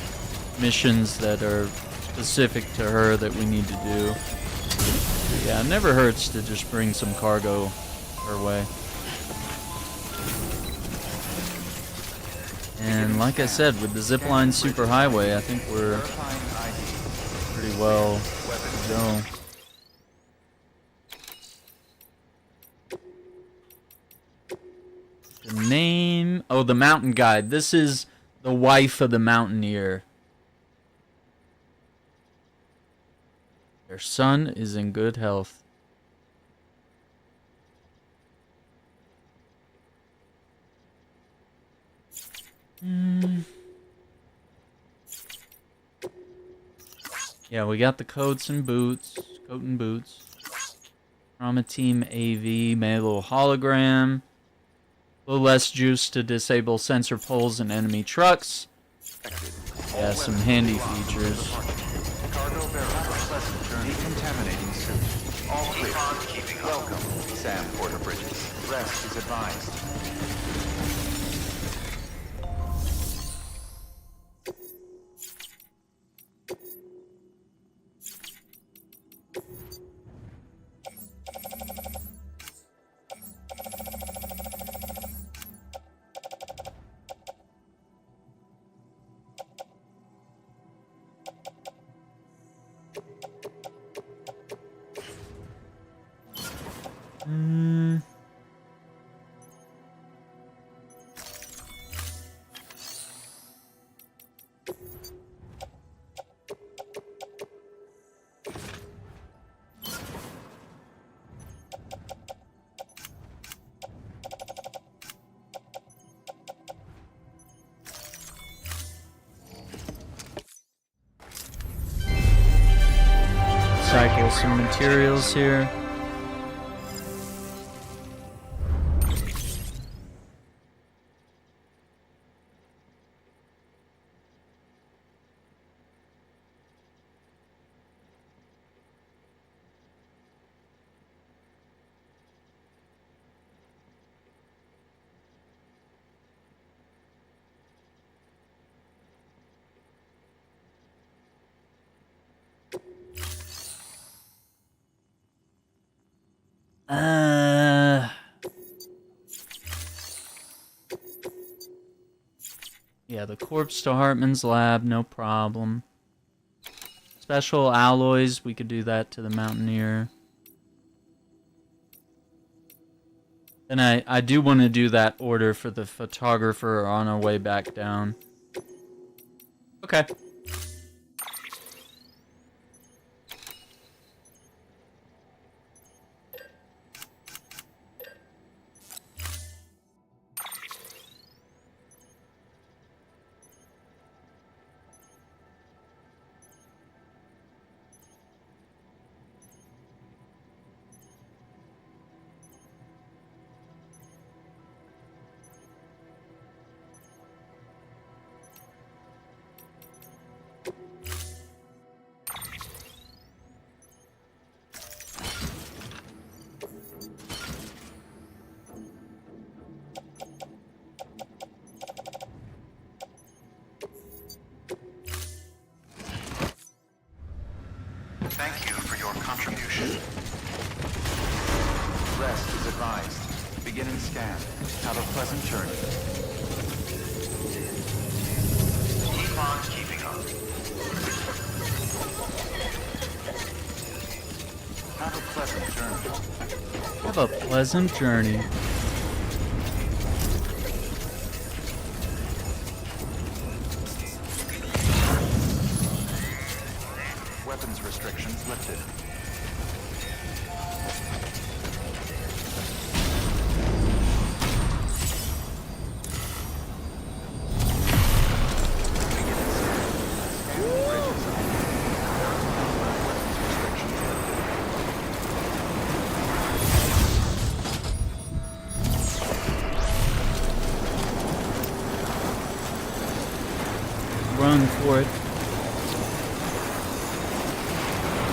missions that are specific to her that we need to do. But yeah, it never hurts to just bring some cargo her way. And like I said, with the zipline superhighway, I think we're pretty well to go. The name... Oh, the mountain guide. This is the wife of the mountaineer. Their son is in good health. Yeah, we got the coats and boots. Coat and boots. Trauma Team AV. Made a little hologram. A little less juice to disable sensor poles in enemy trucks. Yeah, some handy features. Cargo bearer requesting journey. Decontaminating suit. All clear. Welcome, Sam Porter Bridges. Rest is advised. Recycle some materials here. Yeah, the corpse to Hartman's lab, no problem. Special alloys, we could do that to the Mountaineer. And I do want to do that order for the photographer on our way back down. Okay. Beginning scan. Have a pleasant journey. Keep on keeping on. Have a pleasant journey. Have a pleasant journey. Weapons restrictions lifted. Run for it.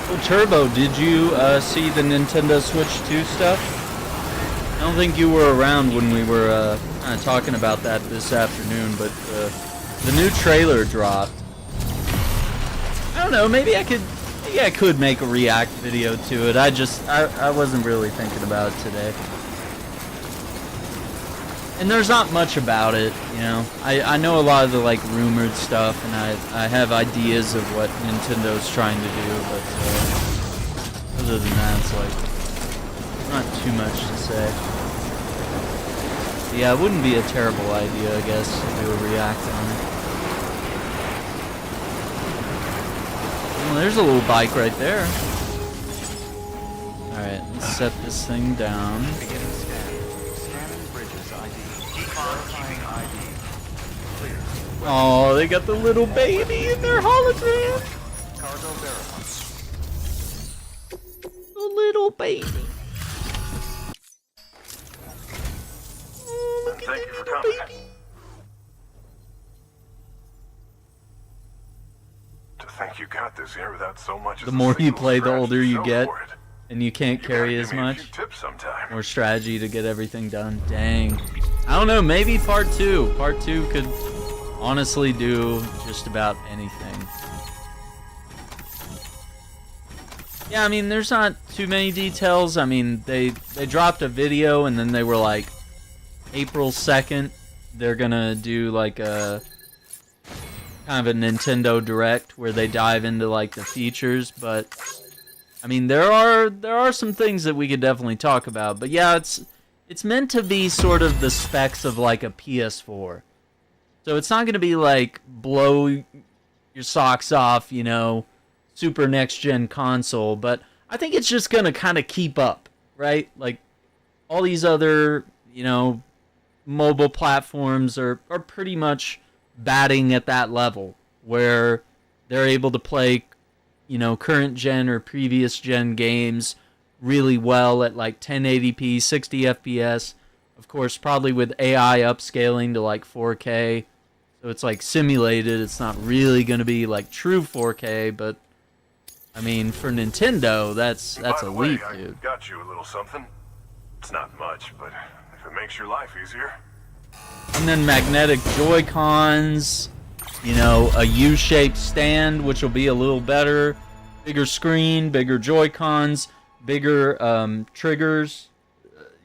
Well, Turbo, did you see the Nintendo Switch 2 stuff? I don't think you were around when we were kind of talking about that this afternoon, but the new trailer dropped. I don't know, maybe I could make a react video to it. I wasn't really thinking about it today. And there's not much about it, you know. I know a lot of the like rumored stuff, and I have ideas of what Nintendo's trying to do, but other than that, it's like not too much to say. Yeah, it wouldn't be a terrible idea, I guess, to do a react on it. Well, there's a little bike right there. All right, let's set this thing down. Beginning scan. Scanning bridges ID. Keep on keeping ID. Clear. Oh, they got the little baby in their hologram. Cargo verified. The little baby. Oh, look at Thank that you for little coming. baby. To think you got this here without so much as The a more you single play, the scratch older to you show get, for it. and you can't You carry gotta as give me a much. few tips sometime. More strategy to get everything done. Dang. I don't know, maybe part 2. Part 2 could honestly do just about anything. Yeah, I mean, there's not too many details. I mean, they dropped a video and then they were like, April 2nd, they're gonna do like a kind of a Nintendo Direct where they dive into like the features, but I mean, there are some things that we could definitely talk about. But yeah, it's meant to be sort of the specs of like a PS4. So it's not going to be like blow your socks off, you know, super next gen console, but I think it's just going to kind of keep up, right? Like all these other, you know, mobile platforms are pretty much batting at that level where they're able to play, you know, current gen or previous gen games really well at like 1080p, 60 FPS. Of course, probably with AI upscaling to like 4K. So it's like simulated. It's not really going to be like true 4K, but I mean, for Nintendo, that's By a the way, leap, I dude. got you a little something. It's not much, but if it makes your life easier. And then magnetic Joy-Cons, you know, a U-shaped stand, which will be a little better, bigger screen, bigger Joy-Cons, bigger triggers.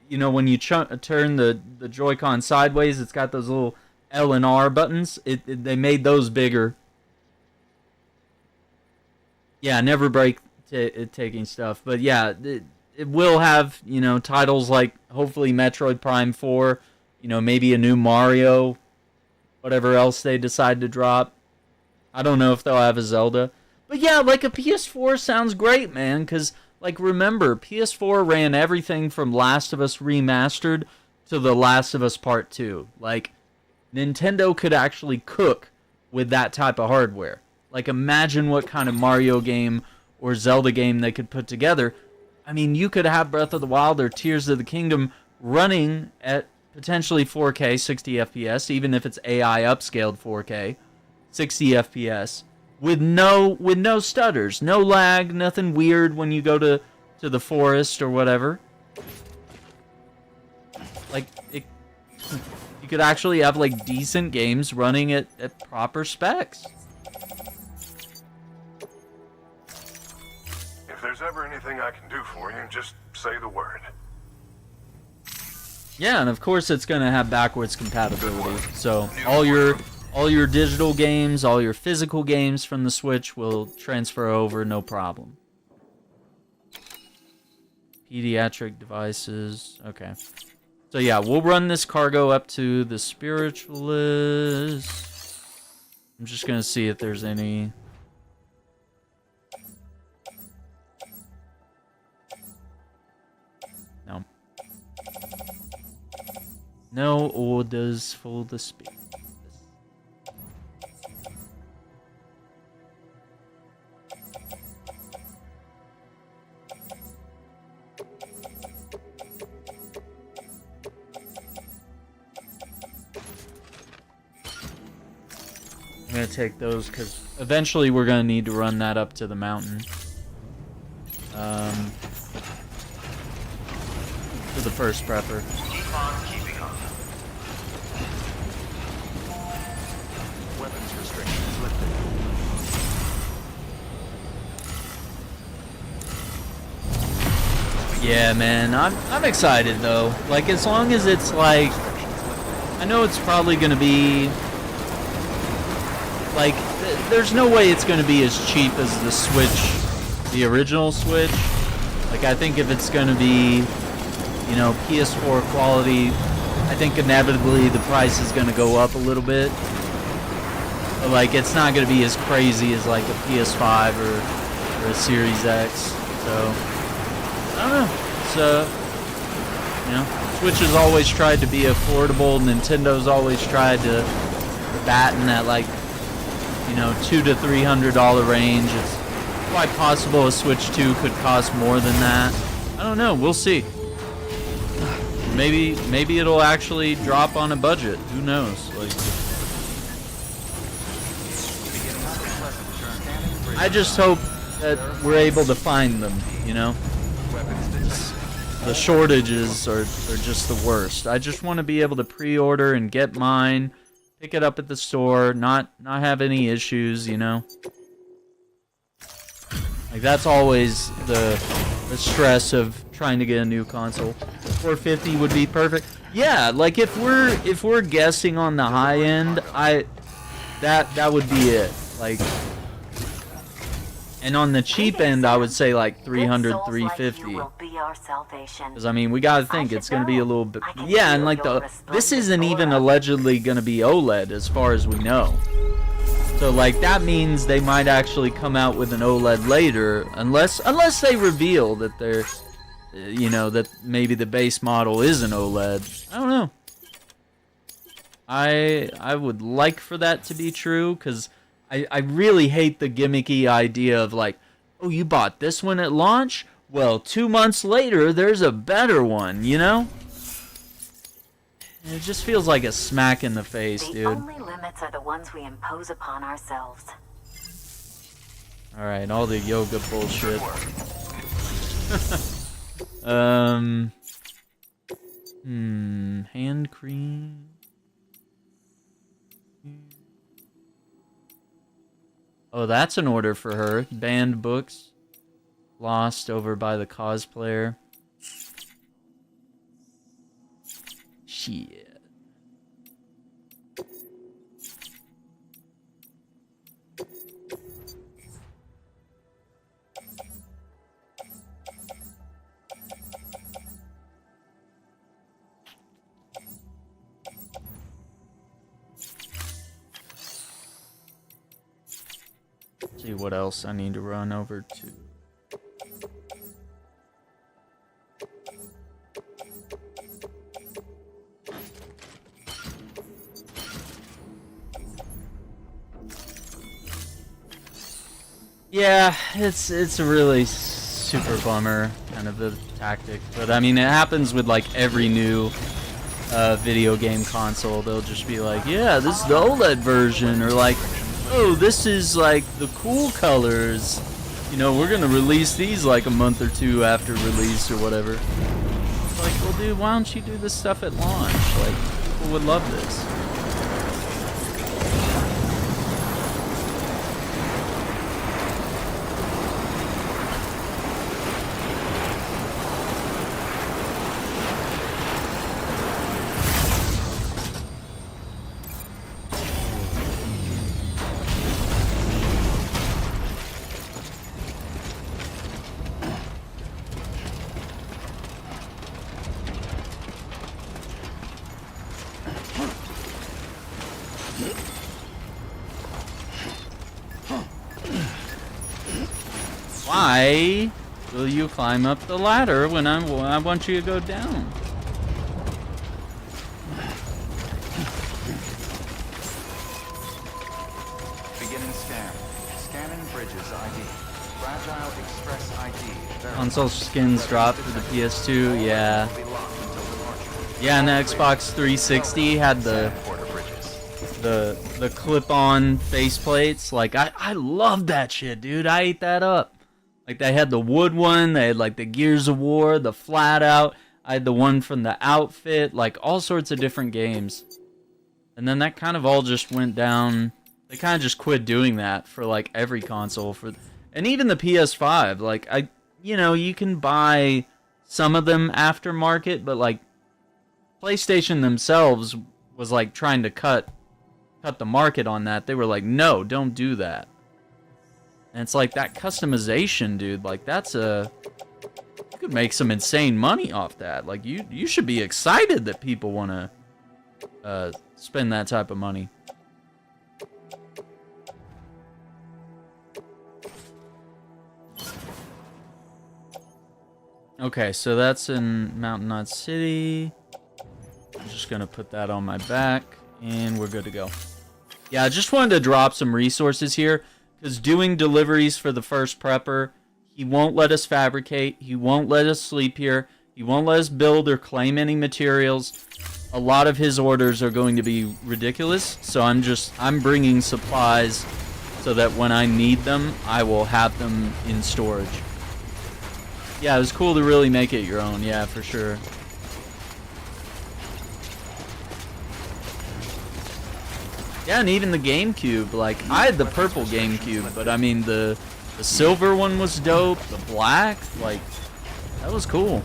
You know, when you turn the Joy-Con sideways, it's got those little L and R buttons. They made those bigger. Yeah, never break taking stuff. But yeah, it will have, you know, titles like hopefully Metroid Prime 4, you know, maybe a new Mario, whatever else they decide to drop. I don't know if they'll have a Zelda. But yeah, like a PS4 sounds great, man, because, like, remember, PS4 ran everything from Last of Us Remastered to The Last of Us Part 2. Like, Nintendo could actually cook with that type of hardware. Like, imagine what kind of Mario game or Zelda game they could put together. I mean, you could have Breath of the Wild or Tears of the Kingdom running at potentially 4K, 60 FPS, even if it's AI upscaled 4K, 60 FPS, with no stutters, no lag, nothing weird when you go to the forest or whatever. Like, you could actually have, like, decent games running at proper specs. If there's ever anything I can do for you, just say the word. Yeah, and of course it's gonna have backwards compatibility. So all your digital games, all your physical games from the Switch will transfer over no problem. Pediatric devices. Okay. So yeah, we'll run this cargo up to the spiritualist. I'm just gonna see if there's any. No. No orders for the spirit. I'm gonna take those because eventually we're gonna need to run that up to the mountain. For the first prepper. Keep on keeping on. Weapons restrictions lifted. Yeah, man, I'm excited though. Like as long as it's like, I know it's probably gonna be like, there's no way it's gonna be as cheap as the Switch, the original Switch. Like I think if it's gonna be, you know, PS4 quality, I think inevitably the price is gonna go up a little bit. But like it's not gonna be as crazy as like a PS5 or a Series X. So I don't know. So, you know, Switch has always tried to be affordable. Nintendo's always tried to bat in that, like, you know, $200 to $300 range. It's quite possible a Switch 2 could cost more than that. I don't know. We'll see. Maybe it'll actually drop on a budget. Who knows? Like, I just hope that we're able to find them, you know? The shortages are just the worst. I just want to be able to pre-order and get mine, pick it up at the store, not have any issues, you know? Like that's always the stress of trying to get a new console. 450 would be perfect. Yeah, like if we're guessing on the high end, that would be it. Like, and on the cheap end, I would say like 300, 350. Because I mean, we gotta think it's gonna be a little bit. Yeah, and like this isn't even allegedly gonna be OLED as far as we know. So like that means they might actually come out with an OLED later, unless they reveal that they're, you know, that maybe the base model is an OLED. I don't know. I would like for that to be true, because I really hate the gimmicky idea of like, oh, you bought this one at launch? Well, 2 months later, there's a better one, you know? It just feels like a smack in the face, dude. The only limits are the ones we impose upon ourselves. Alright, all the yoga bullshit. Hand cream. Oh, that's an order for her. Banned books. Lost over by the cosplayer. Shit. See what else I need to run over to. Yeah, it's a really super bummer kind of a tactic, but I mean it happens with like every new video game console. They'll just be like, yeah, this is the OLED version, or like, oh, this is like the cool colors. You know, we're gonna release these like a month or two after release or whatever. It's like, well, dude, why don't you do this stuff at launch? Like, people would love this. why will you climb up the ladder when I want you to go down? Beginning scan. Scanning bridges ID. Fragile Express ID. Console skins dropped for the PS2, yeah. Will be locked until departure. Yeah, and the Xbox 360 had the clip-on faceplates. Like, I love that shit, dude. I ate that up. Like, they had the wood one, they had, like, the Gears of War, the flat out. I had the one from the Outfit, like, all sorts of different games. And then that kind of all just went down. They kind of just quit doing that for, like, every console. And even the PS5, like, you know, you can buy some of them aftermarket, but, like, PlayStation themselves was, like, trying to cut the market on that. They were like, no, don't do that. And it's like that customization, dude, like you could make some insane money off that. Like you should be excited that people want to spend that type of money. Okay, so that's in Mountain Knot City. I'm just gonna put that on my back and we're good to go. Yeah, I just wanted to drop some resources here, because doing deliveries for the first prepper, he won't let us fabricate, he won't let us sleep here, he won't let us build or claim any materials. A lot of his orders are going to be ridiculous, so I'm bringing supplies so that when I need them, I will have them in storage. Yeah, it was cool to really make it your own, yeah, for sure. Yeah, and even the GameCube, like, I had the purple GameCube, but I mean, the silver one was dope, the black, like, that was cool.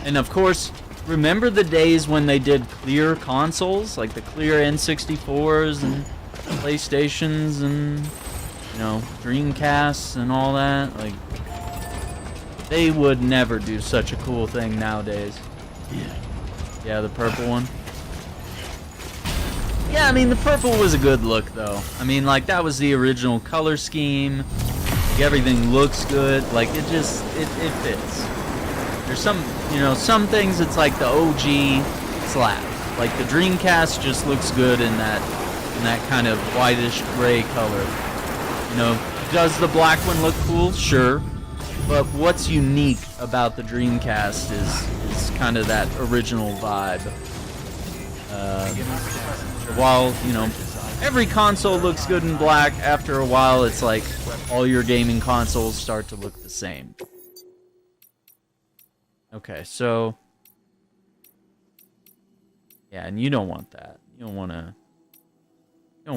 And of course, remember the days when they did clear consoles, like the clear N64s and PlayStations and, you know, Dreamcasts and all that? Like, they would never do such a cool thing nowadays. Yeah, the purple one. Yeah, I mean, the purple was a good look, though. I mean, like, that was the original color scheme. Like, everything looks good. Like, it fits. There's some, you know, some things it's like the OG slap. Like, the Dreamcast just looks good in that kind of whitish gray color. You know, does the black one look cool? Sure. But what's unique about the Dreamcast is kind of that original vibe. While, you know, every console looks good in black, after a while it's like all your gaming consoles start to look the same. Okay, so yeah, and you don't want that. You don't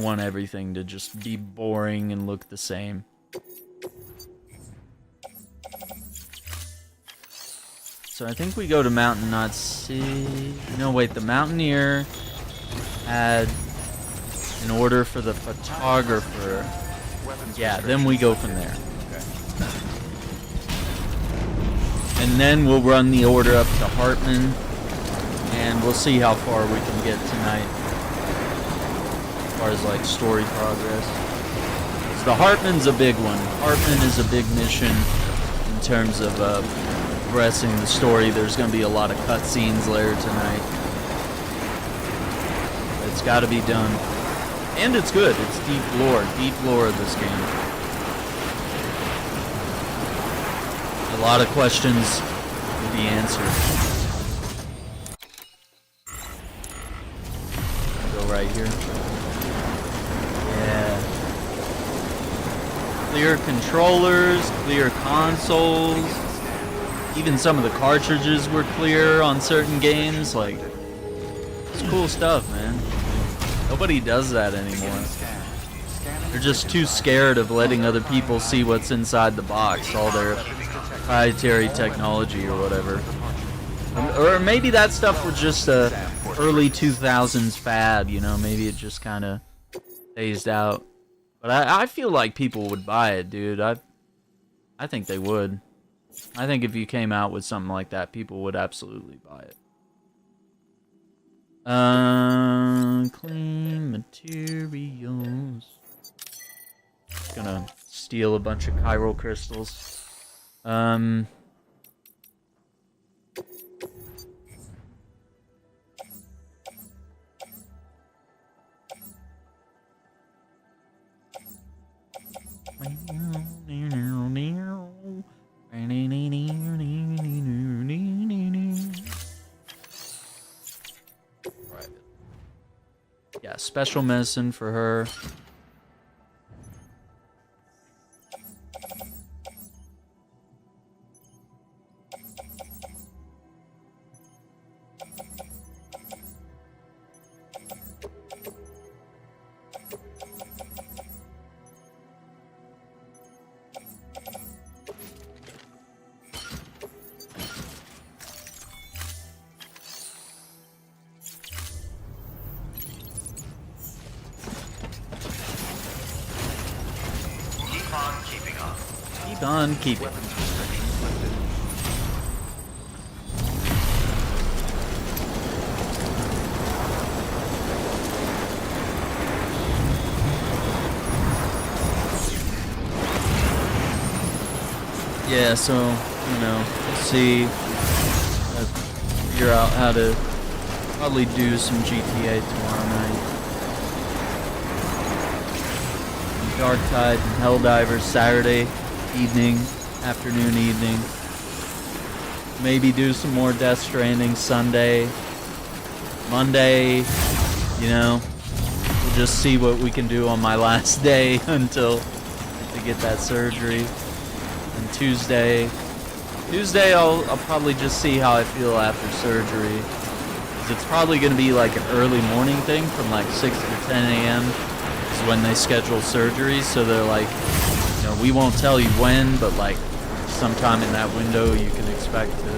want everything to just be boring and look the same. So I think we go to Mountain Knot City. No, wait, the Mountaineer had an order for the photographer. Yeah, then we go from there. And then we'll run the order up to Hartman, and we'll see how far we can get tonight as far as like story progress. So the Hartman's a big one. Hartman is a big mission in terms of progressing the story. There's going to be a lot of cutscenes later tonight. It's got to be done. And it's good. It's deep lore of this game. A lot of questions will be answered. Go right here. Yeah. Clear controllers, clear consoles. Even some of the cartridges were clear on certain games. Like, it's cool stuff, man. Nobody does that anymore. They're just too scared of letting other people see what's inside the box, all their proprietary technology or whatever. Or maybe that stuff was just a early 2000s fad, you know, maybe it just kind of phased out. But I feel like people would buy it, dude. I think they would. I think if you came out with something like that, people would absolutely buy it. Clean materials. Just gonna steal a bunch of chiral crystals. Yeah, special medicine for her. Keep on keeping. Yeah, so, you know, we'll see. Figure out how to probably do some GTA tomorrow night. Dark Tide and Helldivers Saturday evening, afternoon, evening. Maybe do some more Death Stranding Sunday. Monday, you know, we'll just see what we can do on my last day until to get that surgery. And Tuesday I'll probably just see how I feel after surgery. 'Cause it's probably going to be like an early morning thing from like 6 to 10 a.m. is when they schedule surgeries. So they're like, you know, we won't tell you when, but like sometime in that window you can expect to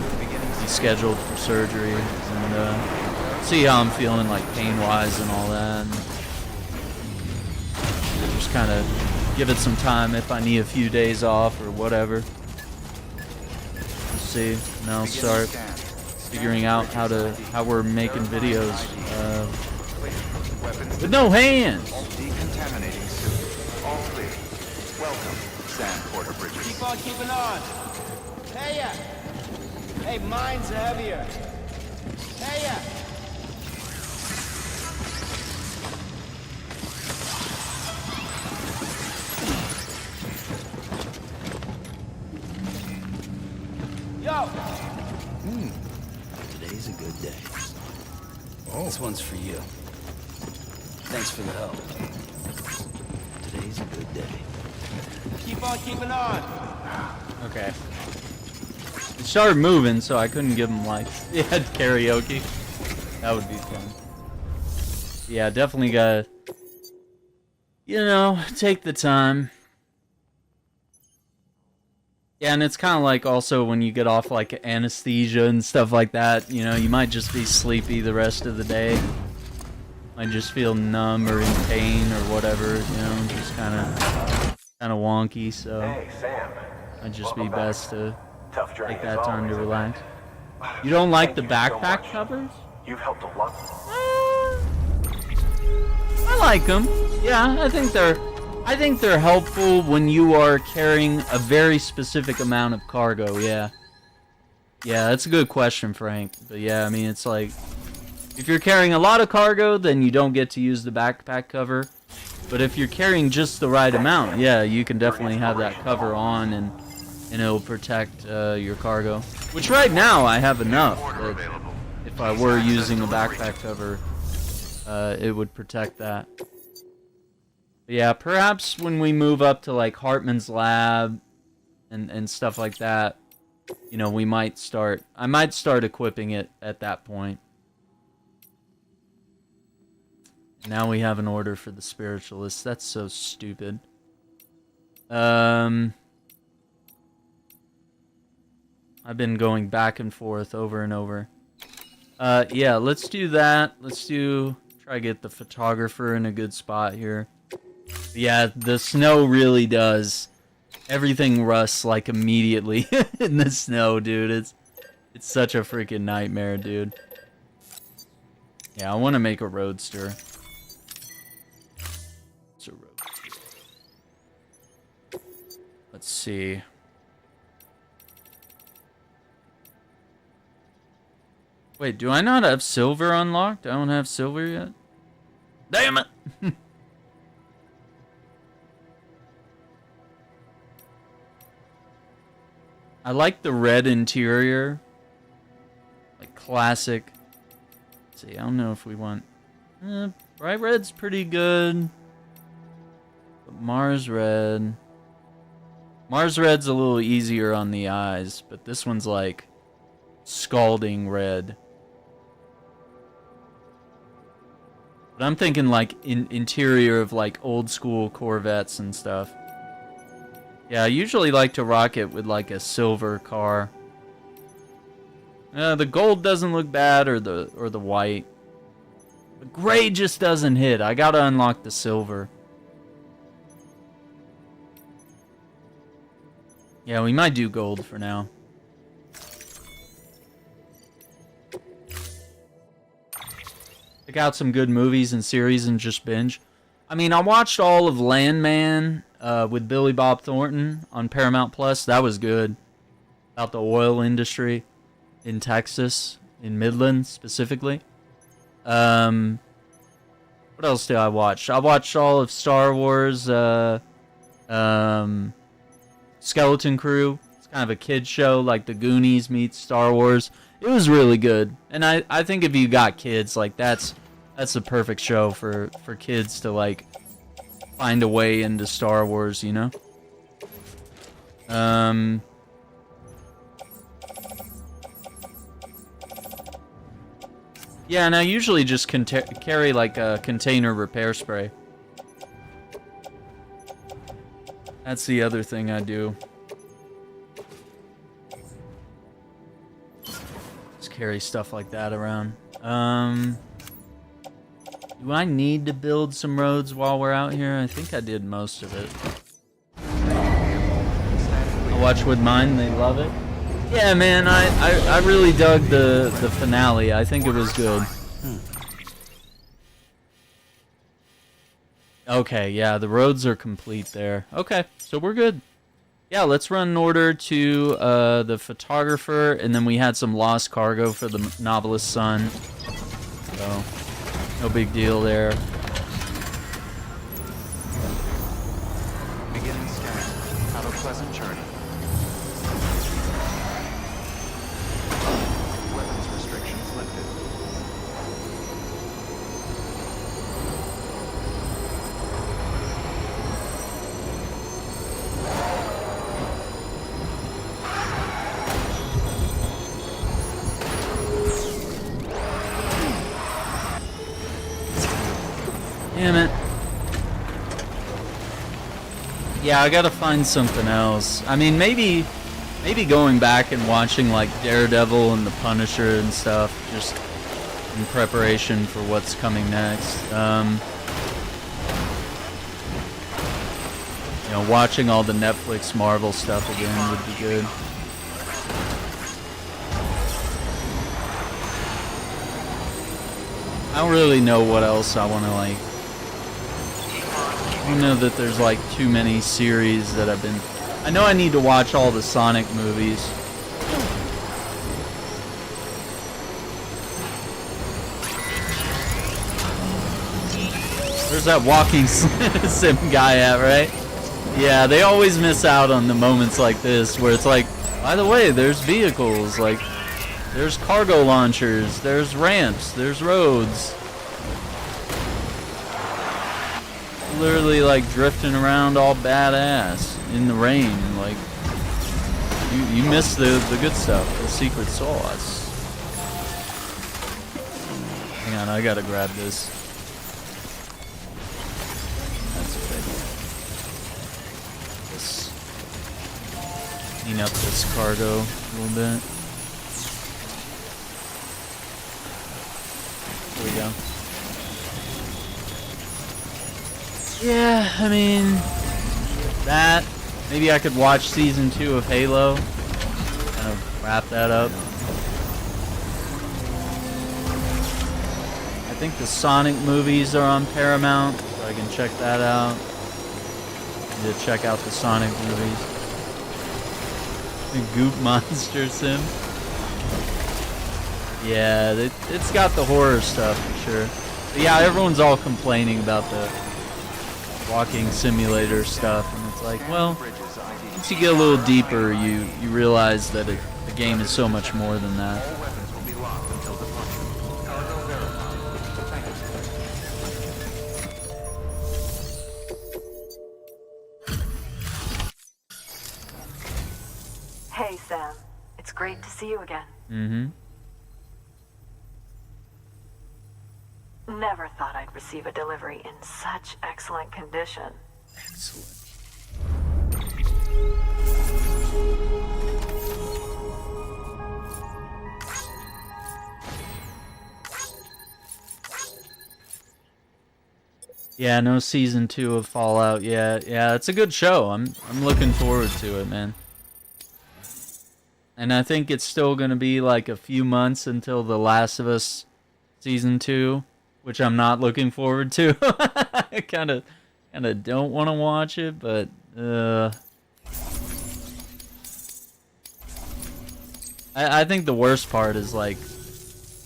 be scheduled for surgery. And see how I'm feeling like pain-wise and all that. And just kind of give it some time if I need a few days off or whatever. We'll see. And I'll start figuring out how we're making videos with no hands. Decontaminating soon. All clear. Welcome, Sam Porter Bridges. Keep on keeping on. Hey, ya. Hey, mine's heavier. Hey, ya. Yo. Today's a good day. This one's for you. Thanks for the help. Today's a good day. Keep on keeping on. Okay. It started moving, so I couldn't give him like karaoke. That would be fun. Yeah, definitely gotta, you know, take the time. Yeah, and it's kind of like also when you get off like anesthesia and stuff like that, you know, you might just be sleepy the rest of the day. Might just feel numb or in pain or whatever, you know, just kind of wonky, so Hey, Sam. might just be Welcome back. best to Tough journey take that as time to always, relax. Evan. You don't like the Thank you so backpack much. covers? You've helped a lot. I like them. Yeah, I think they're helpful when you are carrying a very specific amount of cargo. Yeah. Yeah, that's a good question, Frank. But yeah, I mean, it's like if you're carrying a lot of cargo, then you don't get to use the backpack cover. But if you're carrying just the right amount, yeah, you can definitely have that cover on and it'll protect your cargo. Which right now I have enough that if I were using a backpack cover, it would protect that. But yeah, perhaps when we move up to like Hartman's lab and stuff like that, you know, I might start equipping it at that point. Now we have an order for the spiritualist. That's so stupid. I've been going back and forth over and over. Yeah, let's do that. Let's try to get the photographer in a good spot here. Yeah, the snow really does. Everything rusts like immediately in the snow, dude. It's such a freaking nightmare, dude. Yeah, I want to make a roadster. It's a roadster. Let's see. Wait, do I not have silver unlocked? I don't have silver yet? Damn it! I like the red interior. Like classic. Let's see, I don't know if we want... bright red's pretty good. But Mars red... Mars red's a little easier on the eyes, but this one's like scalding red. But I'm thinking like interior of like old school Corvettes and stuff. Yeah, I usually like to rock it with like a silver car. The gold doesn't look bad, or the white. The gray just doesn't hit. I gotta unlock the silver. Yeah, we might do gold for now. Pick out some good movies and series and just binge. I mean, I watched all of Landman with Billy Bob Thornton on Paramount Plus. That was good. About the oil industry in Texas, in Midland specifically. What else did I watch? I watched all of Star Wars. Skeleton Crew. It's kind of a kid show, like the Goonies meets Star Wars. It was really good, and I think if you got kids, like that's the perfect show for kids to like find a way into Star Wars, you know. Yeah, and I usually just carry like a container repair spray. That's the other thing I do. Just carry stuff like that around. Do I need to build some roads while we're out here? I think I did most of it. I watch with mine, they love it. Yeah, man, I really dug the finale. I think it was good. Okay, yeah, the roads are complete there. Okay, so we're good. Yeah, let's run an order to the photographer, and then we had some lost cargo for the novelist's son. So, no big deal there. Beginning scan. Have a pleasant journey. Weapons restrictions lifted. Damn it. Yeah, I gotta find something else. I mean, maybe going back and watching like Daredevil and the Punisher and stuff, just in preparation for what's coming next. You know, watching all the Netflix Marvel stuff again would be good. I don't really know what else I want to like. I don't know that there's like too many series that I've been... I know I need to watch all the Sonic movies. Where's that walking sim guy at, right? Yeah, they always miss out on the moments like this where it's like, by the way, there's vehicles, like, there's cargo launchers, there's ramps, there's roads. Literally like drifting around all badass in the rain, like you miss the good stuff, the secret sauce. Hang on, I gotta grab this. That's okay. Let's clean up this cargo a little bit. There we go. Yeah, I mean, that. Maybe I could watch season 2 of Halo. Kind of wrap that up. I think the Sonic movies are on Paramount, so I can check that out. Need to check out the Sonic movies. Goop Monster Sim. Yeah, it's got the horror stuff for sure. But yeah, everyone's all complaining about the walking simulator stuff, and it's like, well, once you get a little deeper, you realize that the game is so much more than that. All weapons will be locked until departure. Cargo verified. Thank you. Hey, Sam. It's great to see you again. Mm-hmm. Never thought I'd receive a delivery in such excellent condition. Excellent. Yeah, no season 2 of Fallout yet. Yeah, it's a good show. I'm looking forward to it, man. And I think it's still gonna be like a few months until The Last of Us season 2, which I'm not looking forward to. I kind of don't want to watch it, but I think the worst part is like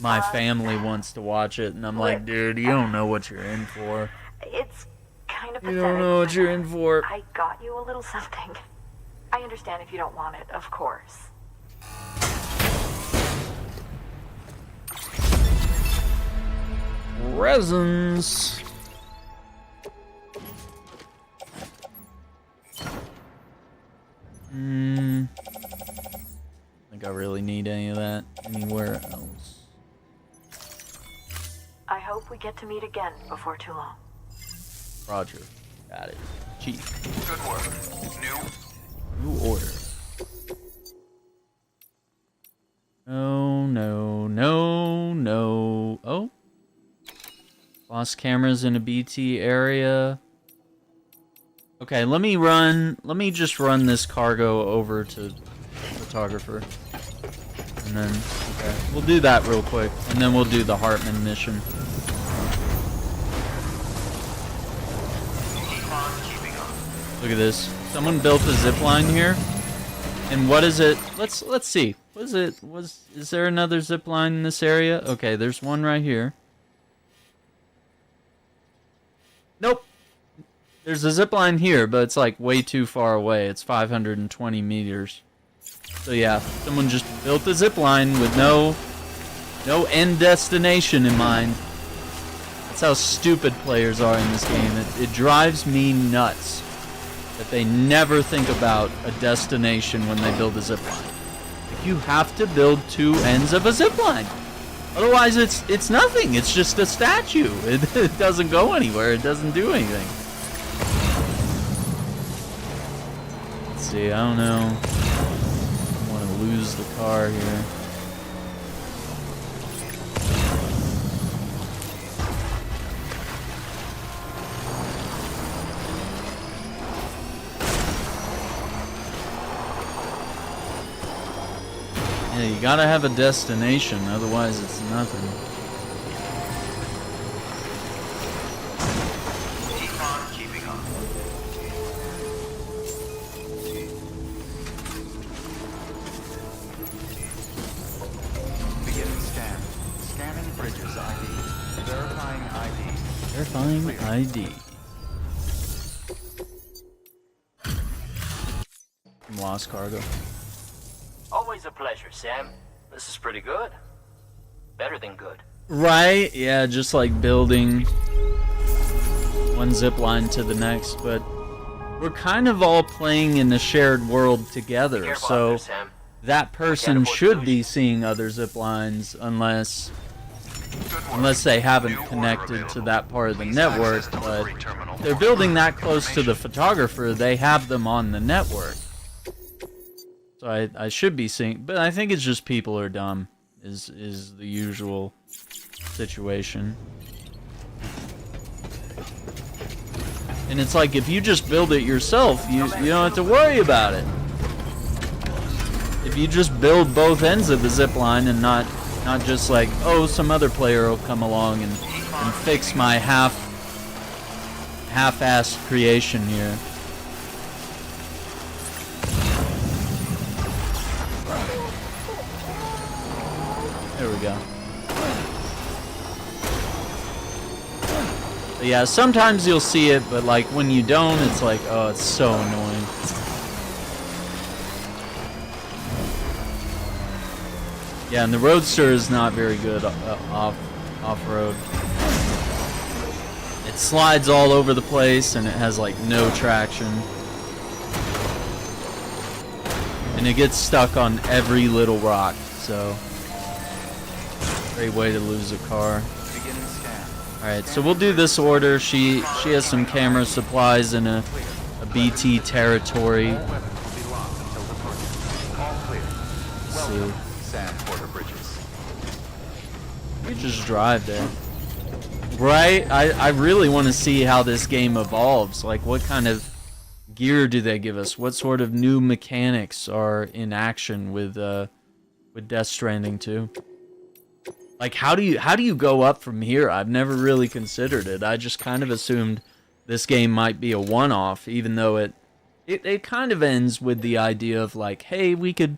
my family wants to watch it, and I'm like, dude, you don't know what you're in for. It's kind of You pathetic. don't know what but you're in for. I got you a little something. I understand if you don't want it, of course. Resins. I think I really need any of that anywhere else. I hope we get to meet again before too long. Roger. Got it. Chief. Good work. New order. No, no, no, no. Oh. Lost cameras in a BT area. Okay, let me just run this cargo over to photographer. And then, okay, we'll do that real quick. And then we'll do the Hartman mission. Look at this. Someone built a zip line here. And what is it? Let's see. What is it? Is there another zip line in this area? Okay, there's one right here. Nope. There's a zip line here, but it's like way too far away. It's 520 meters. So yeah, someone just built a zip line with no end destination in mind. That's how stupid players are in this game. It drives me nuts that they never think about a destination when they build a zip line. Like, you have to build two ends of a zip line. Otherwise, it's nothing. It's just a statue. It doesn't go anywhere. It doesn't do anything. Let's see. I don't know. I want to lose the car here. Yeah, you gotta have a destination, otherwise it's nothing. Keep on keeping on. Beginning scan. Scanning bridges ID. Verifying ID. Verifying ID. Lost cargo. Always a pleasure, Sam. This is pretty good. Better than good. Right? Yeah, just like building one zip line to the next, but we're kind of all playing in a shared world together, Be careful out so there, Sam. that person should be seeing other zip lines unless they haven't connected to that part of the network, but they're building that close to the photographer, they have them on the network. So I should be seeing, but I think it's just people are dumb, is the usual situation. And it's like, if you just build it yourself, you don't have to worry about it. If you just build both ends of the zip line and not just like, oh, some other player will come along and fix my half-assed creation here. There we go. But yeah, sometimes you'll see it, but like when you don't, it's like, oh, it's so annoying. Yeah, and the Roadster is not very good off-road. It slides all over the place, and it has like no traction. And it gets stuck on every little rock, so great way to lose a car. Alright, so we'll do this order. She has some camera supplies in a BT territory. Let's see. We just drive there. Right? I really want to see how this game evolves. Like, what kind of gear do they give us? What sort of new mechanics are in action with Death Stranding 2? Like, how do you go up from here? I've never really considered it. I just kind of assumed this game might be a one-off, even though it kind of ends with the idea of like, hey, we could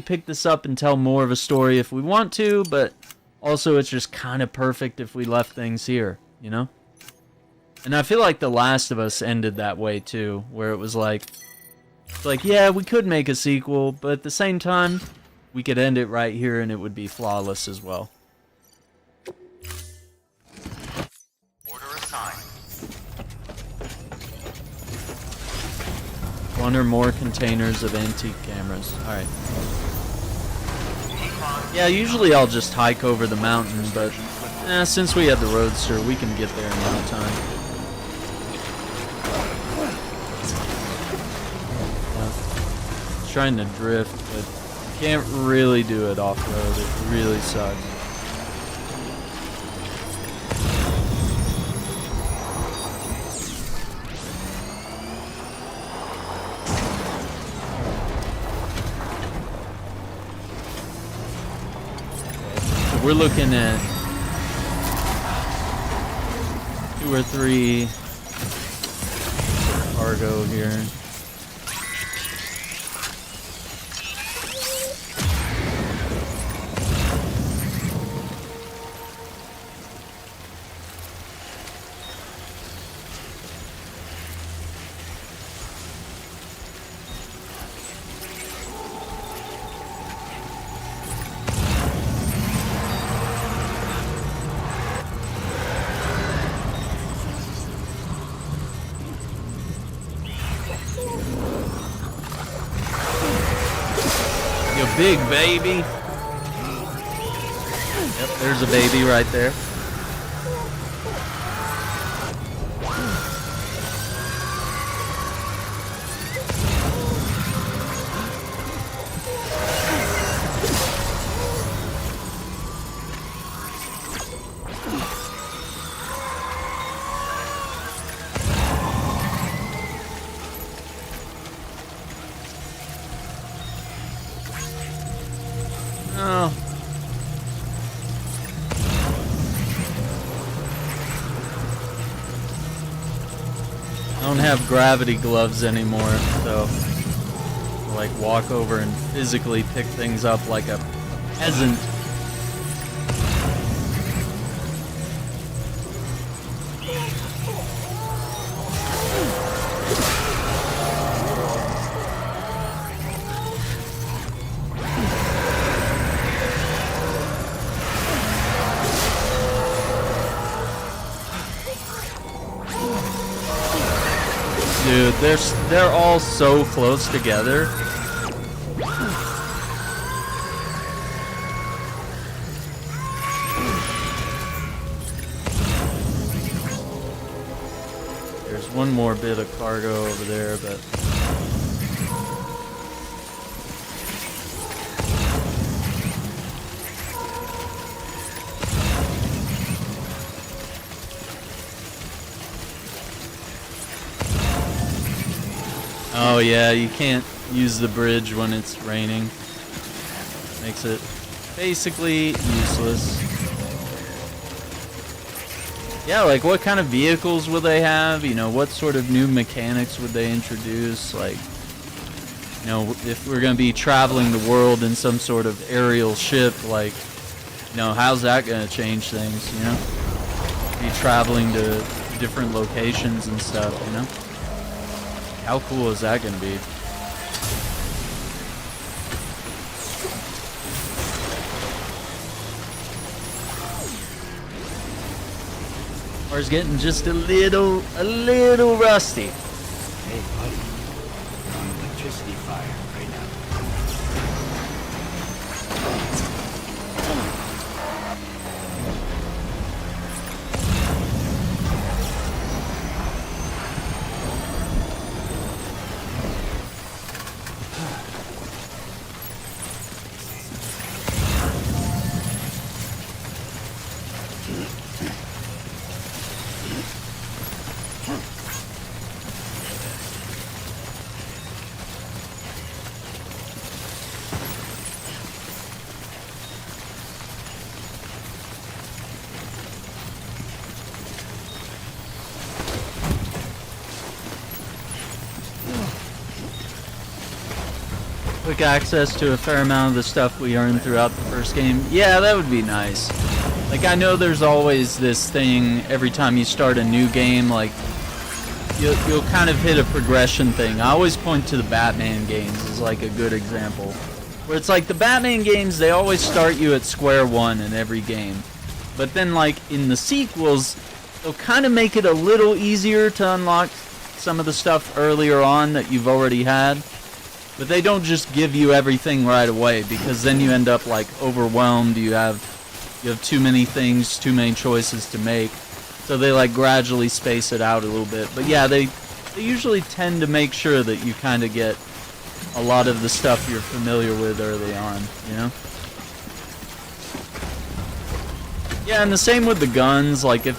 pick this up and tell more of a story if we want to, but also it's just kind of perfect if we left things here, you know? And I feel like The Last of Us ended that way too, where it was like, yeah, we could make a sequel, but at the same time, we could end it right here and it would be flawless as well. One or more containers of antique cameras. Alright. Yeah, usually I'll just hike over the mountain, but since we have the Roadster, we can get there in no time. Trying to drift, but can't really do it off-road. It really sucks. We're looking at 2 or 3 cargo here. Big baby. Yep, there's a baby right there. Have gravity gloves anymore, so I'll, like, walk over and physically pick things up like a peasant. Dude, they're all so close together. There's one more bit of cargo over there, but oh yeah, you can't use the bridge when it's raining. Makes it basically useless. Yeah, like what kind of vehicles will they have? You know, what sort of new mechanics would they introduce? Like, you know, if we're going to be traveling the world in some sort of aerial ship, like, you know, how's that gonna change things, you know? Be traveling to different locations and stuff, you know? How cool is that gonna be? Or is getting just a little rusty. Hey, buddy. We're on electricity fire right now. Quick access to a fair amount of the stuff we earned throughout the first game. Yeah, that would be nice. Like, I know there's always this thing every time you start a new game, like, you'll kind of hit a progression thing. I always point to the Batman games as, like, a good example. Where it's like, the Batman games, they always start you at square one in every game. But then, like, in the sequels, they'll kind of make it a little easier to unlock some of the stuff earlier on that you've already had. But they don't just give you everything right away, because then you end up like overwhelmed. You have too many things, too many choices to make. So they like gradually space it out a little bit. But yeah, they usually tend to make sure that you kind of get a lot of the stuff you're familiar with early on, you know? Yeah, and the same with the guns. Like, if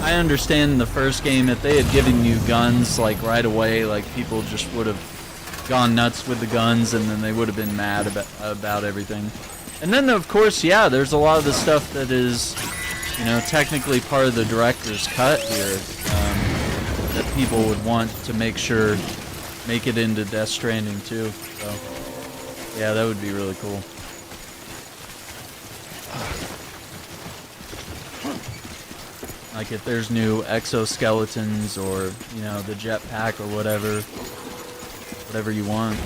I understand in the first game, if they had given you guns like right away, like people just would have gone nuts with the guns, and then they would have been mad about everything. And then, of course, yeah, there's a lot of the stuff that is, you know, technically part of the director's cut here, that people would want to make it into Death Stranding too. So, yeah, that would be really cool. Like if there's new exoskeletons, or, you know, the jetpack or whatever you want.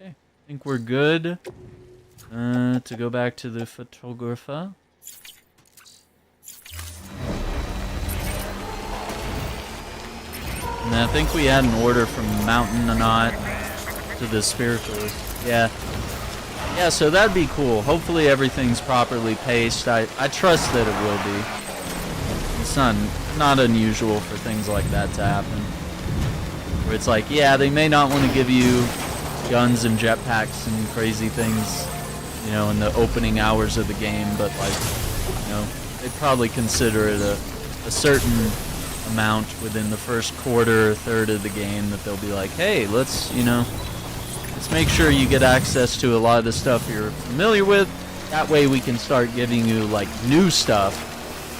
Okay, I think we're good to go back to the photographer. And I think we had an order from Mountain or not to the spiritualist. Yeah. Yeah, so that'd be cool. Hopefully everything's properly paced. I trust that it will be. It's not unusual for things like that to happen. Where it's like, yeah, they may not want to give you guns and jetpacks and crazy things, you know, in the opening hours of the game, but like, you know, they'd probably consider it a certain amount within the first quarter or third of the game that they'll be like, hey, let's make sure you get access to a lot of the stuff you're familiar with. That way we can start giving you like new stuff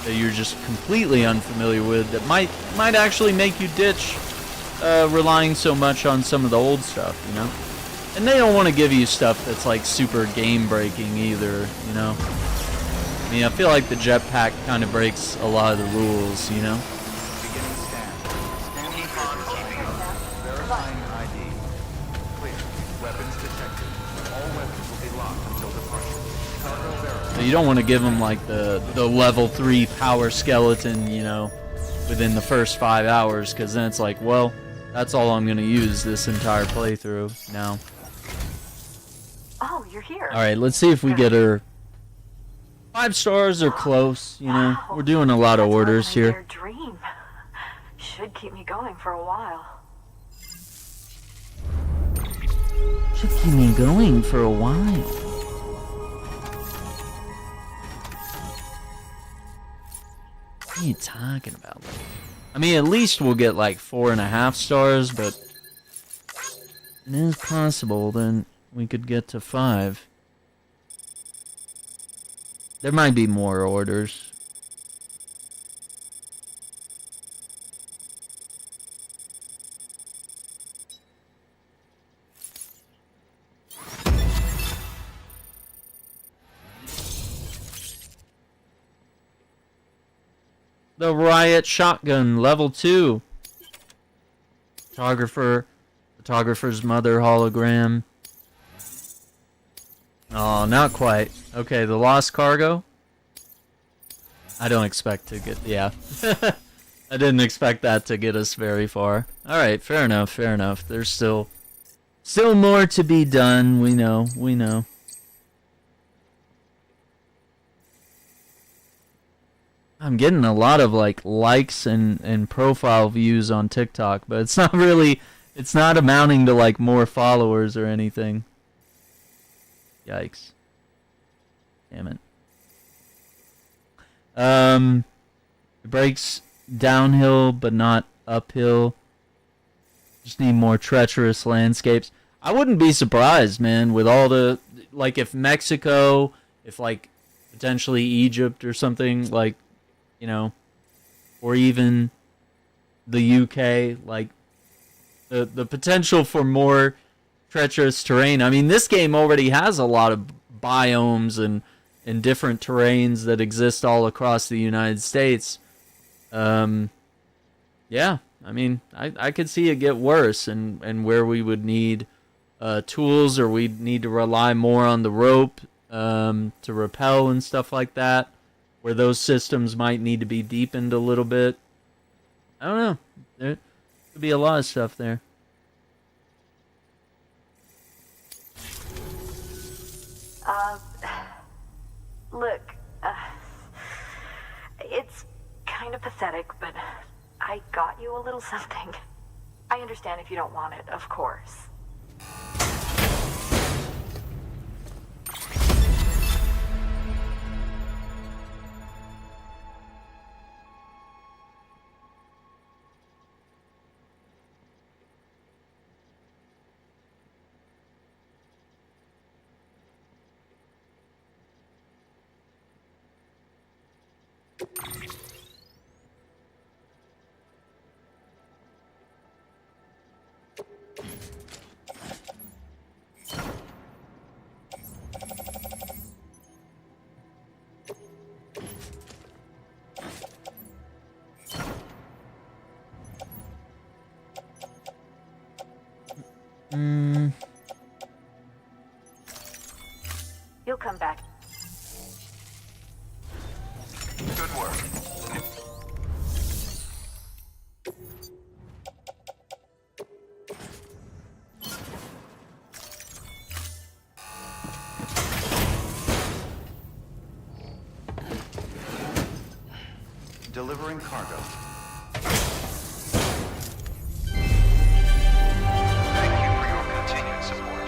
that you're just completely unfamiliar with that might actually make you ditch relying so much on some of the old stuff, you know? And they don't want to give you stuff that's like super game breaking either, you know? I mean, I feel like the jetpack kind of breaks a lot of the rules, you know? Beginning scan. Scanning keeping up. Verifying ID. Clear. Weapons detected. All weapons will be locked until departure. Cargo verified. So you don't want to give them like the level 3 power skeleton, you know, within the first 5 hours, because then it's like, well, that's all I'm going to use this entire playthrough now. Oh, you're here. Alright, let's see if we get her 5 stars or close, you know. Wow. We're doing a lot of That's orders more than here. your dream. Should keep me going for a while. Should keep me going for a while. What are you talking about? I mean, at least we'll get like 4.5 stars, but it is possible then we could get to 5. There might be more orders. The Riot Shotgun, level 2. Photographer's mother hologram. Oh, not quite. Okay, the Lost Cargo. I don't expect to get, yeah. I didn't expect that to get us very far. Alright, fair enough, fair enough. There's still more to be done, we know. I'm getting a lot of likes and profile views on TikTok, but it's not amounting to more followers or anything. Yikes. Damn it. It breaks downhill but not uphill. Just need more treacherous landscapes. I wouldn't be surprised, man, with all the if Mexico, if potentially Egypt or something, or even the UK, the potential for more treacherous terrain. I mean, this game already has a lot of biomes and different terrains that exist all across the United States. Yeah, I mean, I could see it get worse, and where we would need tools, or we'd need to rely more on the rope to rappel and stuff like that, where those systems might need to be deepened a little bit. I don't know. There could be a lot of stuff there. Look, it's kind of pathetic, but I got you a little something. I understand if you don't want it, of course. You'll come back. Good work. Delivering cargo. Thank you for your continued support.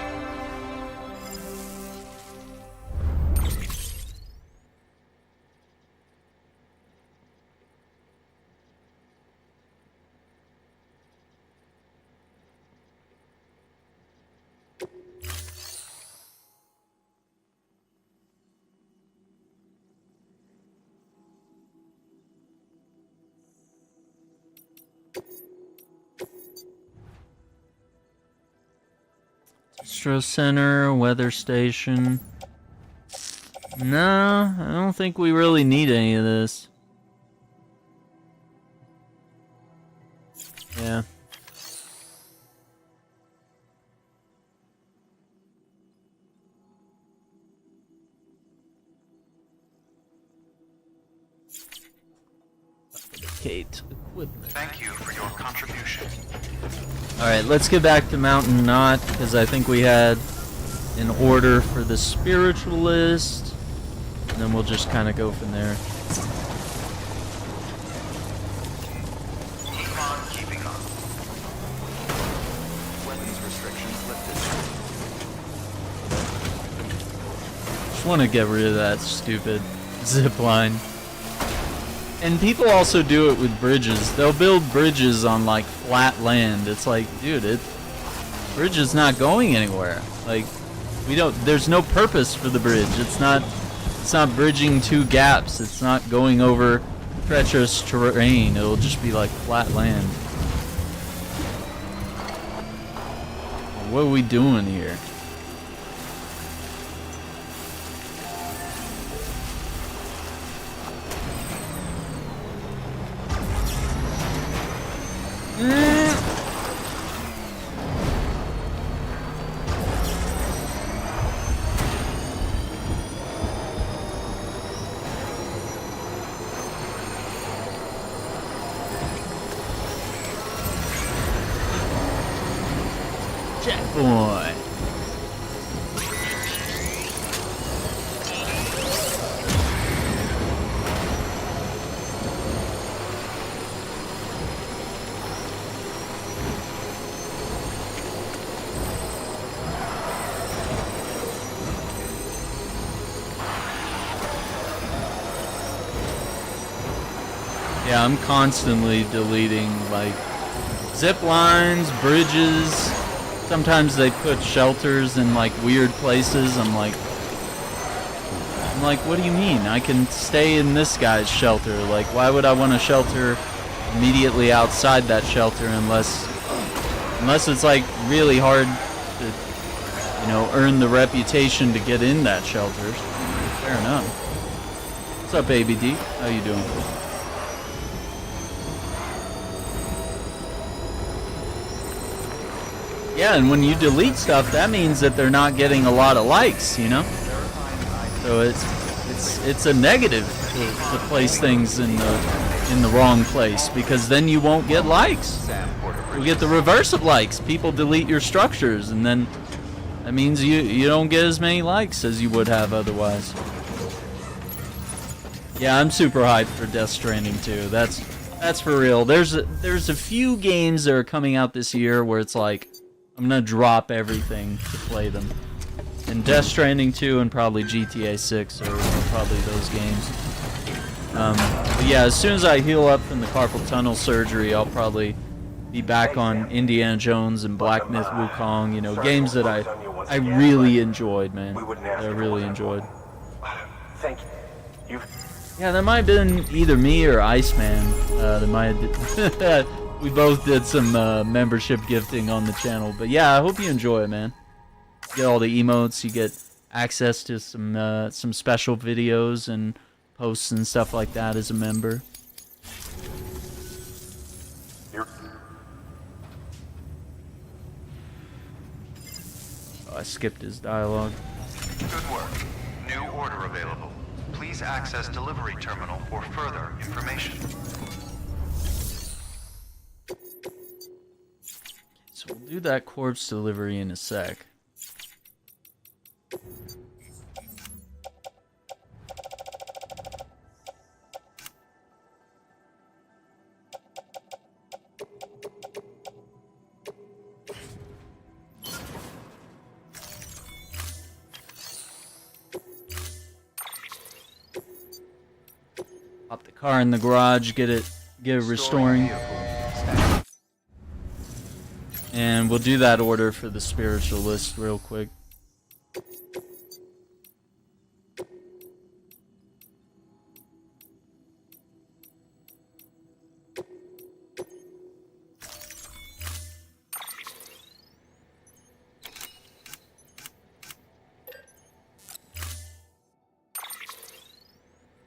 Distro Center, weather station. No, I don't think we really need any of this. Yeah. Kate equipment. Thank you for your contribution. Alright, let's get back to Mountain Knot, because I think we had an order for the spiritualist, and then we'll just kind of go from there. Keep on keeping on. Weapons restrictions lifted. Just want to get rid of that stupid zip line. And people also do it with bridges. They'll build bridges on flat land. It's like, dude, bridge is not going anywhere. There's no purpose for the bridge. It's not It's not bridging two gaps. It's not going over treacherous terrain. It'll just be like flat land. What are we doing here? Checkpoint. Yeah, I'm constantly deleting like zip lines, bridges. Sometimes they put shelters in like weird places. I'm like, what do you mean? I can stay in this guy's shelter. Like, why would I want to shelter immediately outside that shelter unless it's like really hard to, you know, earn the reputation to get in that shelter. Fair enough. What's up, ABD? How you doing? Yeah, and when you delete stuff, that means that they're not getting a lot of likes, you know? So it's a negative to place things in the wrong place, because then you won't get likes. You'll get the reverse of likes. People delete your structures, and then that means you don't get as many likes as you would have otherwise. Yeah, I'm super hyped for Death Stranding 2. That's for real. There's a few games that are coming out this year where it's like, I'm gonna drop everything to play them. And Death Stranding 2 and probably GTA 6 are probably those games. But yeah, as soon as I heal up from the carpal tunnel surgery, I'll probably be back on Indiana Jones and Black Myth Wukong, you know, games that I really enjoyed, man. I really enjoyed. Thank you. Yeah, that might have been either me or Iceman. That might have we both did some membership gifting on the channel. But yeah, I hope you enjoy it, man. You get all the emotes, you get access to some special videos and posts and stuff like that as a member. Oh, I skipped his dialogue. Good work. New order available. Please access delivery terminal for further information. So we'll do that corpse delivery in a sec. Pop the car in the garage, get it restoring. And we'll do that order for the spiritualist real quick.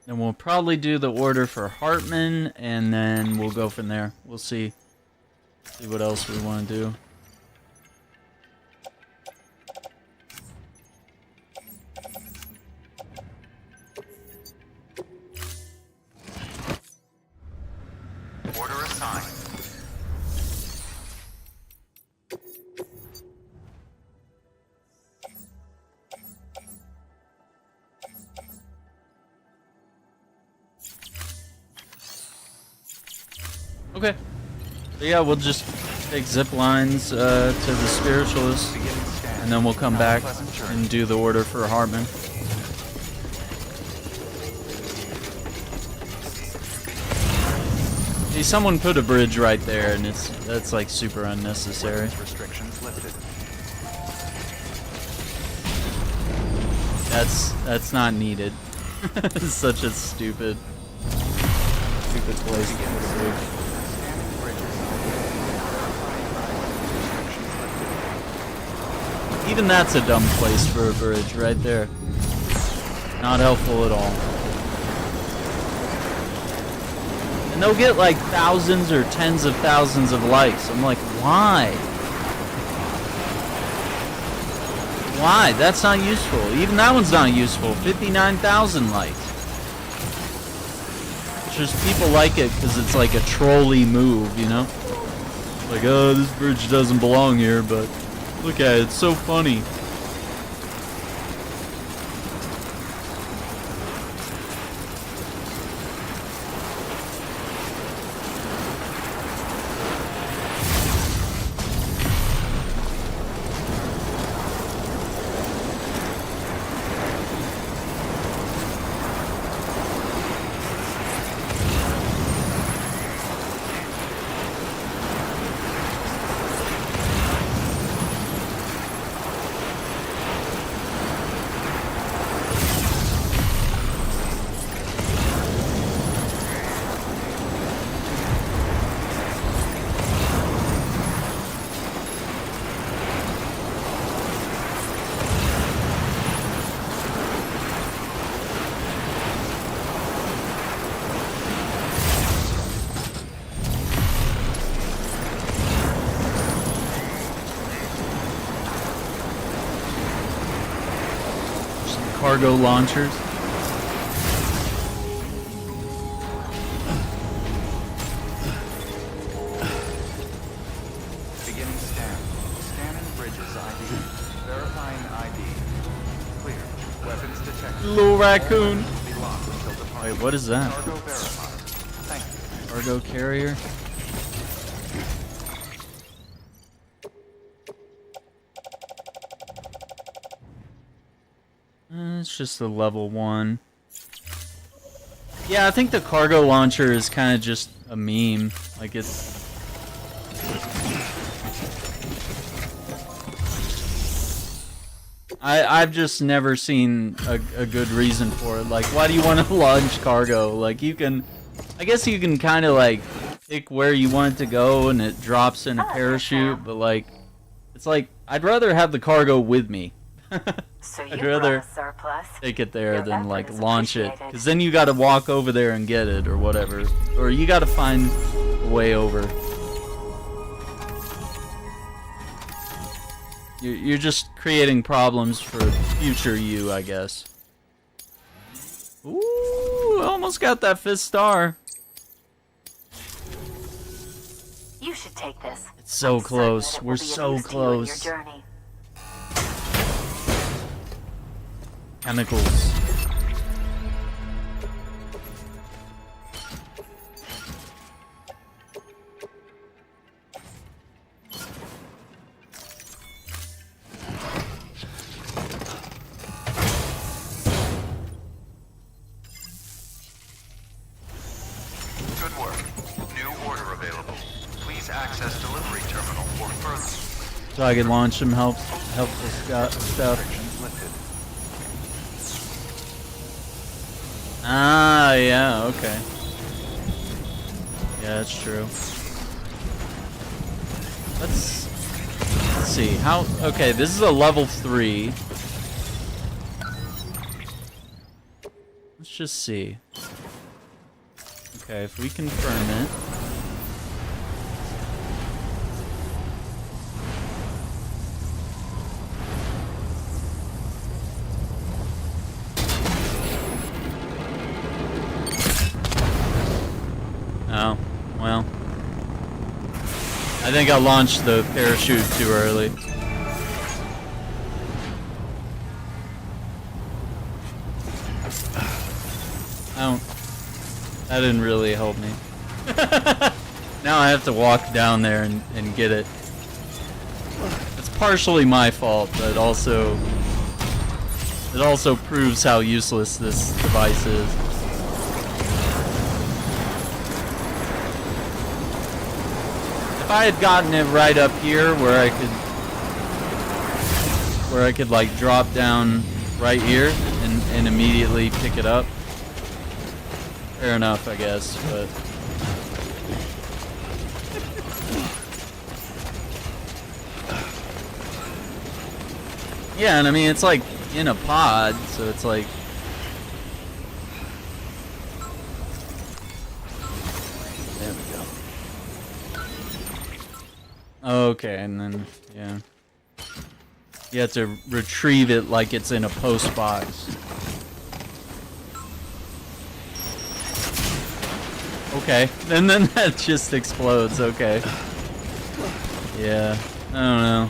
Then we'll probably do the order for Hartman, and then we'll go from there. We'll see what else we want to do. Order assigned. Okay. So yeah, we'll just take zip lines to the spiritualist, and then we'll come back and do the order for Hartman. See, someone put a bridge right there, and that's like super unnecessary. Restrictions lifted. That's not needed. Such a stupid place to put a bridge. Scanning bridges. Even that's a dumb place for a bridge right there. Not helpful at all. And they'll get like thousands or tens of thousands of likes. I'm like, why? Why? That's not useful. Even that one's not useful. 59,000 likes. It's just people like it because it's like a trolly move, you know? Like, oh, this bridge doesn't belong here, but look at it, it's so funny. Cargo launchers. Beginning scan. Scanning bridges ID. Verifying ID. Clear. Weapons detected. Little raccoon. Be locked until departure. Wait, what is that? Cargo verified. Thank you. Cargo carrier? It's just a level 1. Yeah, I think the cargo launcher is kind of just a meme. Like, it's... I've just never seen a good reason for it. Like, why do you want to launch cargo? Like, you can... I guess you can kind of, like, pick where you want it to go and it drops in a parachute, but, like... It's like, I'd rather have the cargo with me. So you I'd rather brought a surplus. take it there Your than like effort is launch it, appreciated. because then you got to walk over there and get it or whatever, or you got to find a way over. You're just creating problems for future you, I guess. Ooh, almost got that 5th star. You should take this. It's so I'm certain close. that it will We're be of so use to you in your close. journey. Chemicals. Good work. New order available. Please access delivery terminal for further. So I can launch some helpful stuff. Restrictions lifted. Ah, yeah, okay. Yeah, that's true. Let's see. How... Okay, this is a level 3. Let's just see. Okay, if we confirm it. Oh, well. I think I launched the parachute too early. That didn't really help me. Now I have to walk down there and get it. It's partially my fault, but it also proves how useless this device is. If I had gotten it right up here where I could like drop down right here and and immediately pick it up. Fair enough, I guess, but... Yeah, and I mean, it's like in a pod, so it's like... There we go. Okay, and then, yeah. You have to retrieve it like it's in a post box. Okay, and then that just explodes, okay. Yeah, I don't know.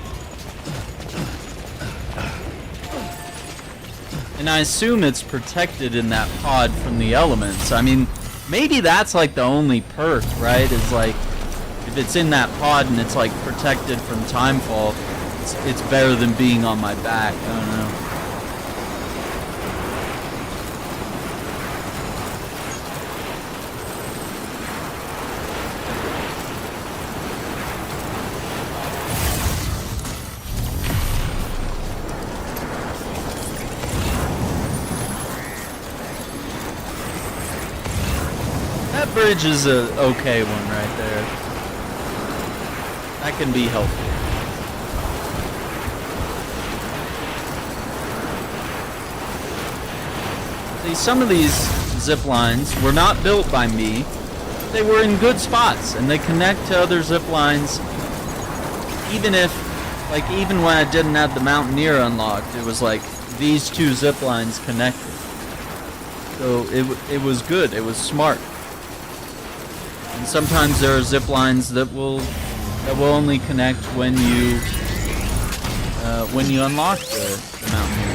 And I assume it's protected in that pod from the elements. I mean, maybe that's like the only perk, right? Is like, if it's in that pod and it's like protected from timefall, it's better than being on my back. I don't know. That bridge is a okay one right there. That can be helpful. See, some of these zip lines were not built by me. They were in good spots, and they connect to other zip lines. Even when I didn't have the Mountaineer unlocked, it was like these two zip lines connected. So it was good. It was smart. And sometimes there are zip lines that will only connect when you unlock the Mountaineer.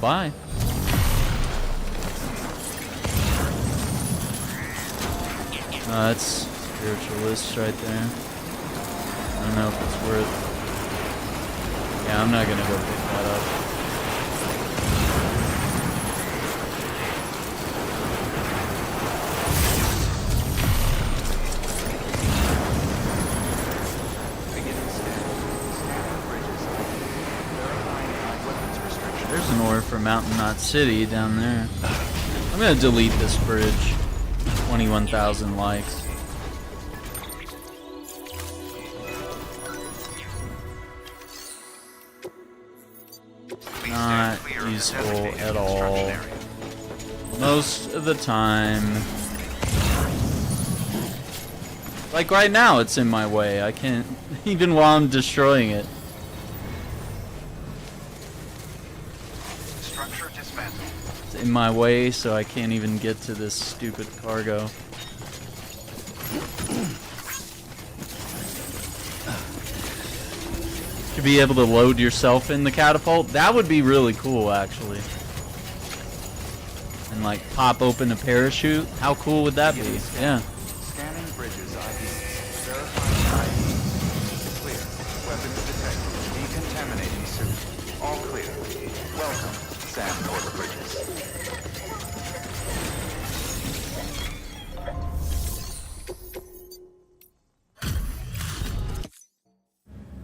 Bye. That's spiritualist right there. I don't know if it's worth... Yeah, I'm not gonna go pick that up. There's an ore for Mountain Knot City down there. I'm gonna delete this bridge. 21,000 likes. Not useful at all. Most of the time. Like right now, it's in my way. I can't, even while I'm destroying it. It's in my way, so I can't even get to this stupid cargo. To be able to load yourself in the catapult, that would be really cool, actually. And like pop open a parachute. How cool would that be? Yeah. Scanning bridges ID. Verifying ID. Clear. Weapons detected. Decontaminating suit. All clear. Welcome, Sam Porter Bridges.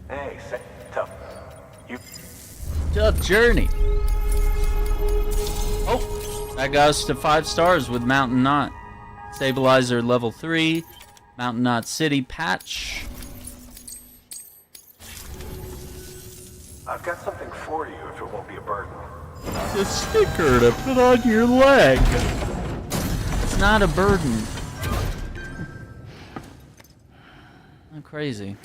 Hey, tough. Tough journey. Oh, that got us to 5 stars with Mountain Knot. Stabilizer level 3. Mountain Knot City patch. I've got something for you if it won't be a burden. A sticker to put on your leg. It's not a burden. I'm crazy.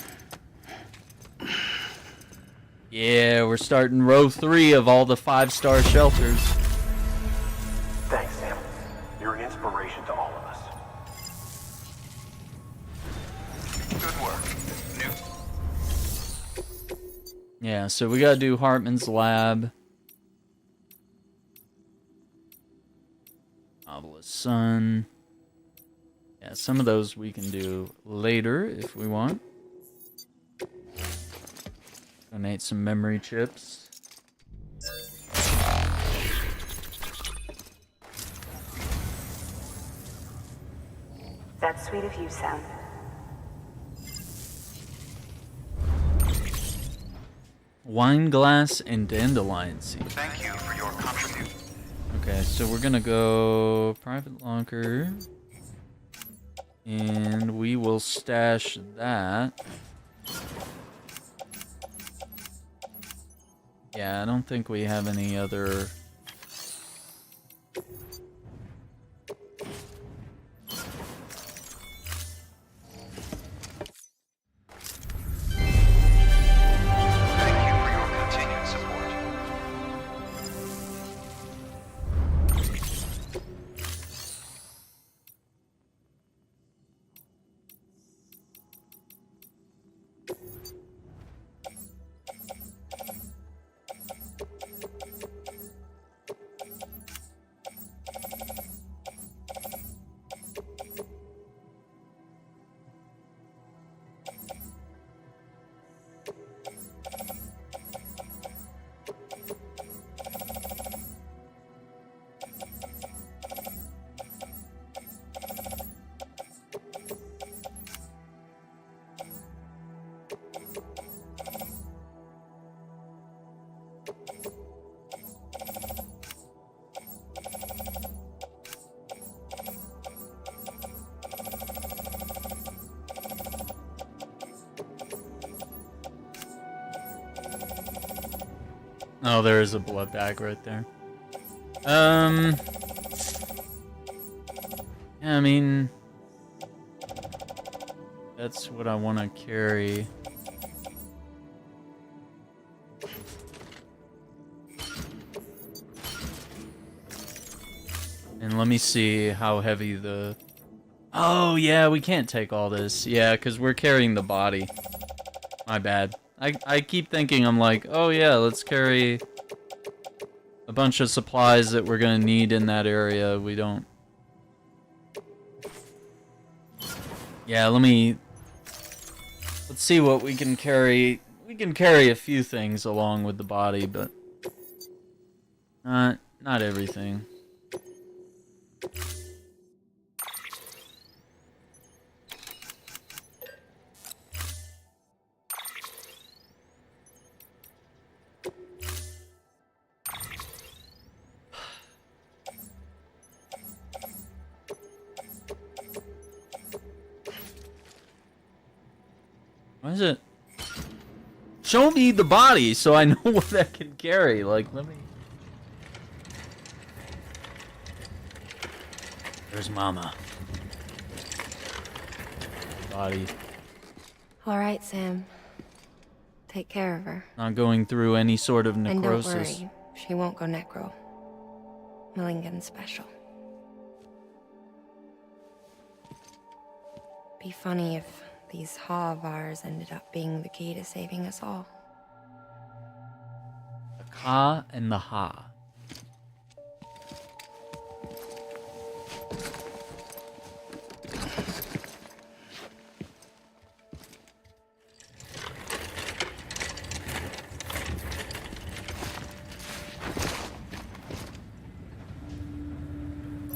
Yeah, we're starting row 3 of all the 5-star shelters. Thanks, Sam. You're an inspiration to all of us. Good work. New. Yeah, so we gotta do Hartman's lab. Obelisk Sun. Yeah, some of those we can do later if we want. Donate some memory chips. That's sweet of you, Sam. wine glass and dandelion seed. Thank you for your contribution. Okay, so we're gonna go private locker. And we will stash that. Yeah, I don't think we have any other... Thank you for your continued support. Oh, there is a blood bag right there. Yeah, I mean... That's what I want to carry. And let me see how heavy the... Oh, yeah, we can't take all this. Yeah, because we're carrying the body. My bad. I keep thinking, I'm like, oh yeah, let's carry a bunch of supplies that we're gonna need in that area. We don't... Yeah, let's see what we can carry. We can carry a few things along with the body, but not everything. Why is it? Show me the body so I know what I can carry. Like, let me... There's Mama. Body. All right, Sam. Take care of her. Not going through any sort of necrosis. And don't worry, she won't go necro. Milligan special. Be funny if these Ha of ours ended up being the key to saving us all. The Ka and the Ha.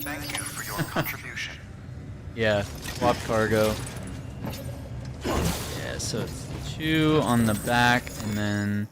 Thank you for your contribution. Yeah, swap cargo. Yeah, so it's 2 on the back, and then...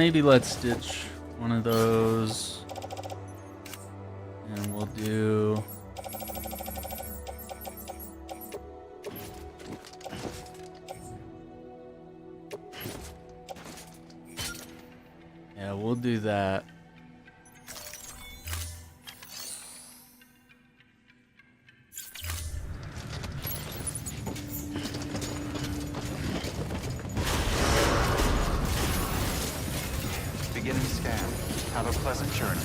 maybe let's ditch one of those. And we'll do... Yeah, we'll do that. Beginning scan. Have a pleasant journey.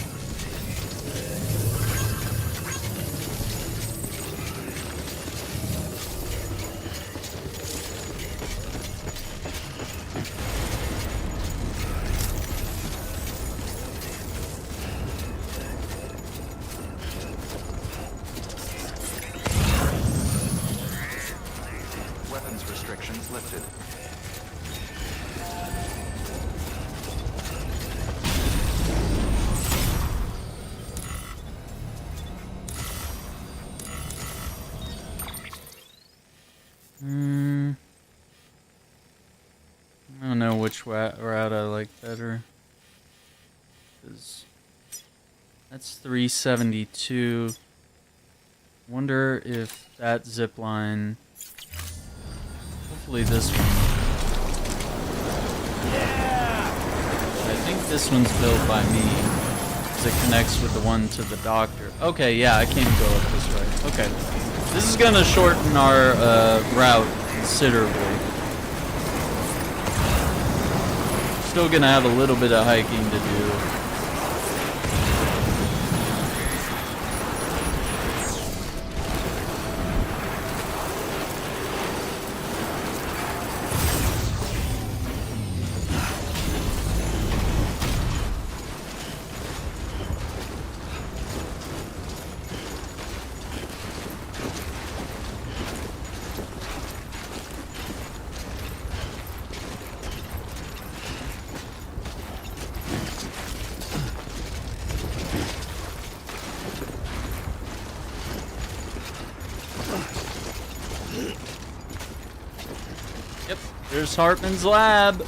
Weapons restrictions lifted. I don't know which route I like better. 'Cause that's 372. Wonder if that zip line. Hopefully this one. Yeah! I think this one's built by me. 'Cause it connects with the one to the doctor. Okay, yeah, I can't go up this way. Okay. This is gonna shorten our route considerably. Still gonna have a little bit of hiking to do. Yep, there's Hartman's lab.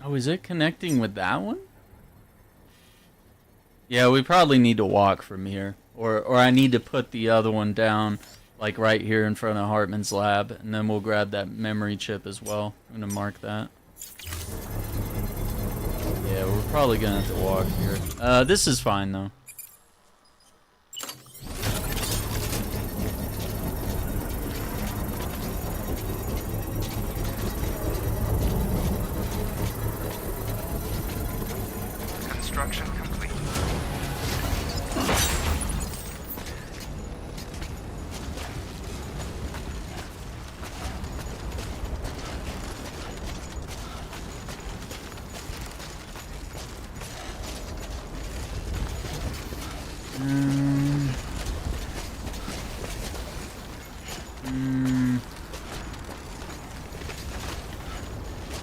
Oh, is it connecting with that one? Yeah, we probably need to walk from here. Or I need to put the other one down, like right here in front of Hartman's lab, and then we'll grab that memory chip as well. I'm gonna mark that. Yeah, we're probably gonna have to walk here. This is fine though. Construction complete.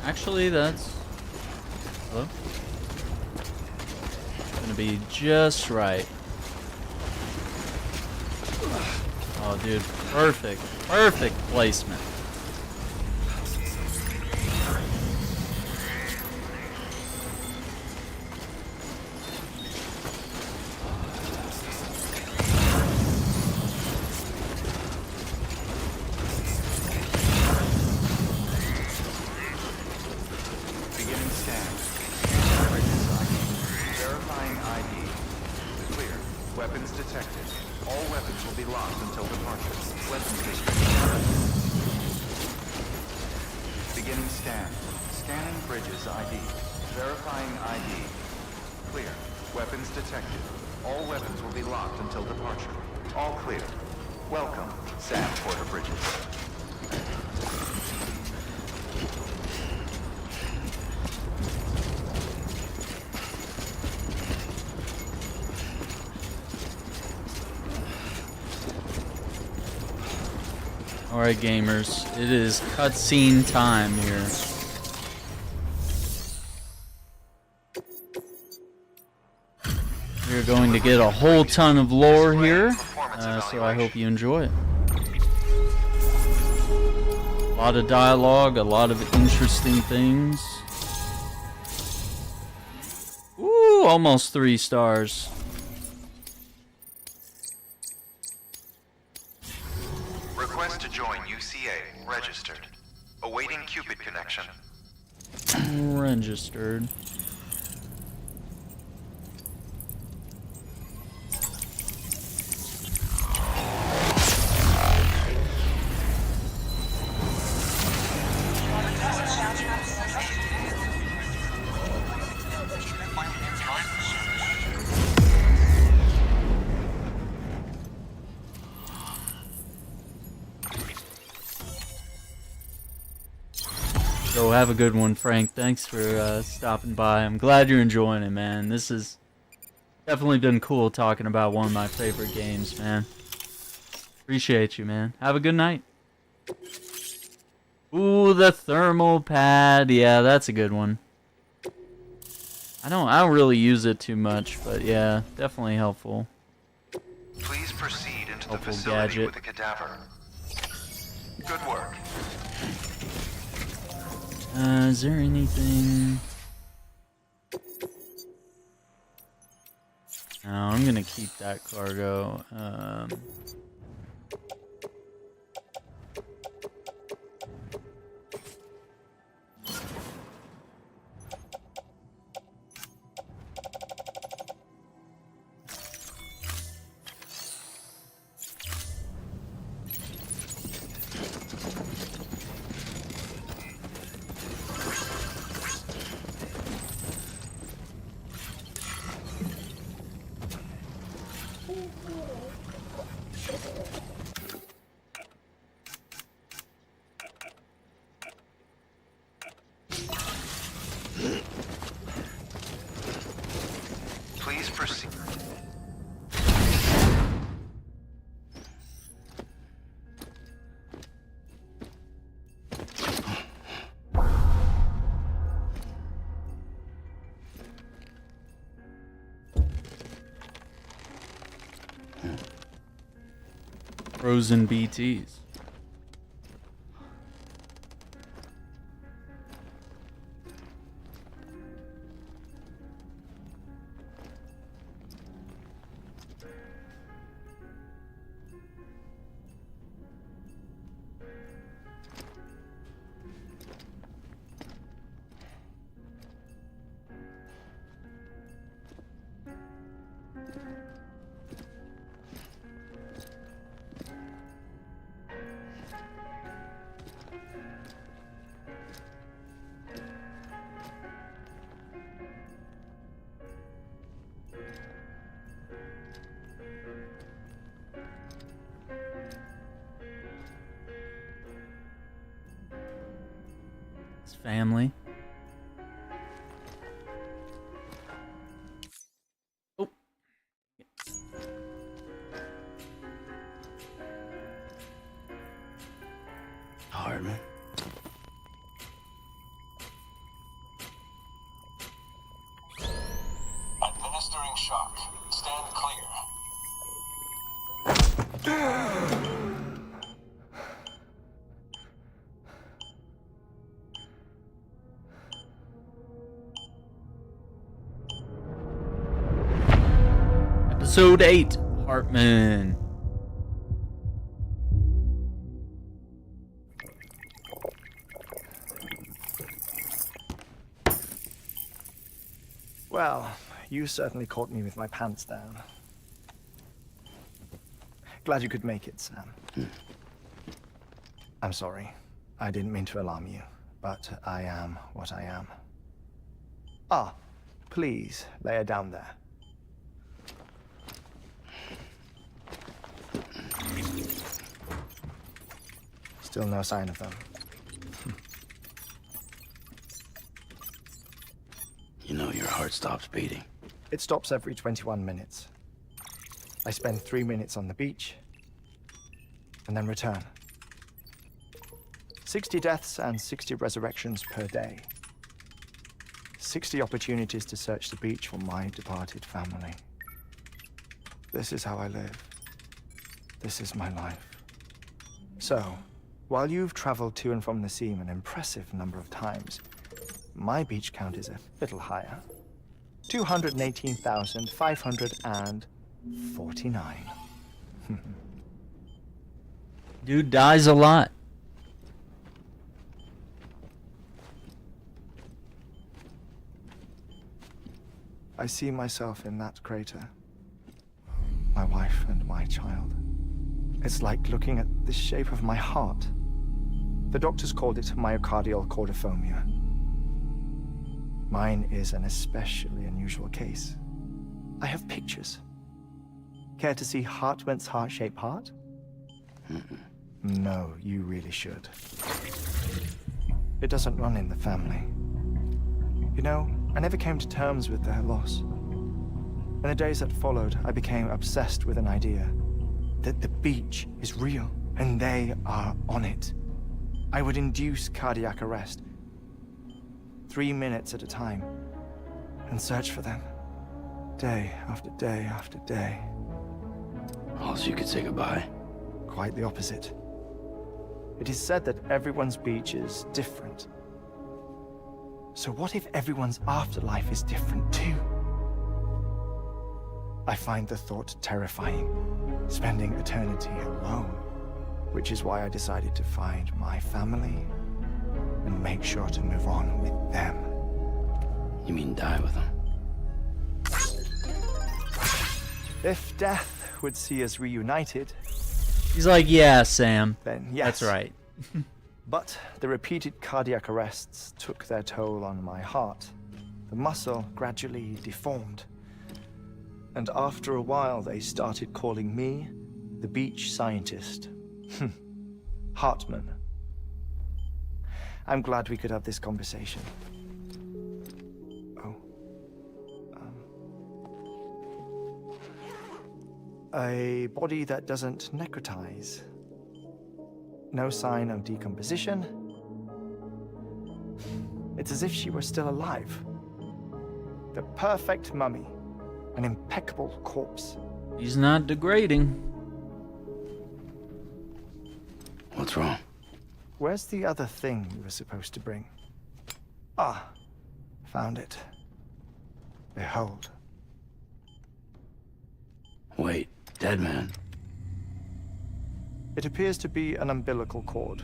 Actually, that's... Hello? Gonna be just right. Oh, dude, perfect, perfect placement. Beginning scan. Verifying ID. Clear. Weapons detected. All weapons will be locked until departure. Weapons restricted. Beginning scan. Scanning bridges ID. Verifying ID. Clear. Weapons detected. All weapons will be locked until departure. All clear. Welcome, Sam Porter Bridges. Alright, gamers, it is cutscene time here. We're going to get a whole ton of lore here, so I hope you enjoy it. A lot of dialogue, a lot of interesting things. Ooh, almost 3 stars. Request to join UCA. Registered. Awaiting Cupid connection. Registered. So have a good one, Frank. Thanks for stopping by. I'm glad you're enjoying it, man. This has definitely been cool talking about one of my favorite games, man. Appreciate you, man. Have a good night. Ooh, the thermal pad. Yeah, that's a good one. I don't really use it too much, but yeah, definitely helpful. Please proceed into the Helpful facility gadget. with a cadaver. Good work. Is there anything? No, I'm gonna keep that cargo. Please proceed. Frozen BTs. Family. Oh. Hardman. Administering shock. Stand clear. Episode 8, Hartman. Well, you certainly caught me with my pants down. Glad you could make it, Sam. I'm sorry. I didn't mean to alarm you, but I am what I am. Ah, please, lay her down there. Still no sign of them. You know your heart stops beating. It stops every 21 minutes. I spend 3 minutes on the beach, and then return. 60 deaths and 60 resurrections per day. 60 opportunities to search the beach for my departed family. This is how I live. This is my life. So, while you've traveled to and from the sea an impressive number of times, my beach count is a little higher. 218,549. Dude dies a lot. I see myself in that crater. My wife and my child. It's like looking at the shape of my heart. The doctors called it myocardial cordiformia. Mine is an especially unusual case. I have pictures. Care to see Hartmann's heart-shaped heart? No, you really should. It doesn't run in the family. You know, I never came to terms with their loss. In the days that followed, I became obsessed with an idea that the beach is real and they are on it. I would induce cardiac arrest, 3 minutes at a time, and search for them, day after day after day. Also, you could say goodbye. Quite the opposite. It is said that everyone's beach is different. So what if everyone's afterlife is different too? I find the thought terrifying, spending eternity alone, which is why I decided to find my family and make sure to move on with them. You mean die with them? If death would see us reunited... He's like, yeah, Sam. Then yes. That's right. But the repeated cardiac arrests took their toll on my heart. The muscle gradually deformed. And after a while, they started calling me the beach scientist. Hartmann. I'm glad we could have this conversation. Oh. A body that doesn't necrotize. No sign of decomposition. It's as if she were still alive. The perfect mummy. An impeccable corpse. He's not degrading. What's wrong? Where's the other thing you were supposed to bring? Ah, found it. Behold. Wait, dead man. It appears to be an umbilical cord.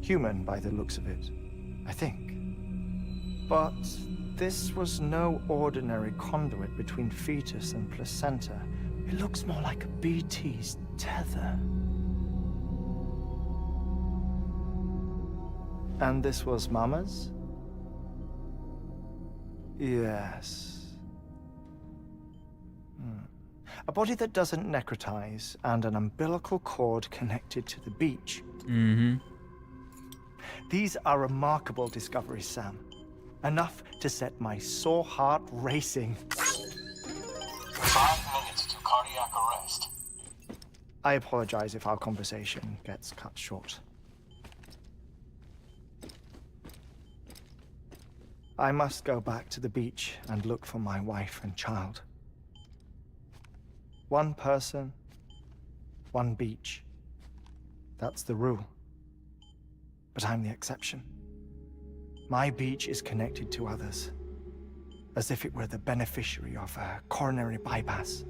Human by the looks of it, I think. But this was no ordinary conduit between fetus and placenta. It looks more like a BT's tether. And this was Mama's? Yes. A body that doesn't necrotize and an umbilical cord connected to the beach. Mm-hmm. These are remarkable discoveries, Sam. Enough to set my sore heart racing. 5 minutes to cardiac arrest. I apologize if our conversation gets cut short. I must go back to the beach and look for my wife and child. One person, one beach. That's the rule. But I'm the exception. My beach is connected to others, as if it were the beneficiary of a coronary bypass.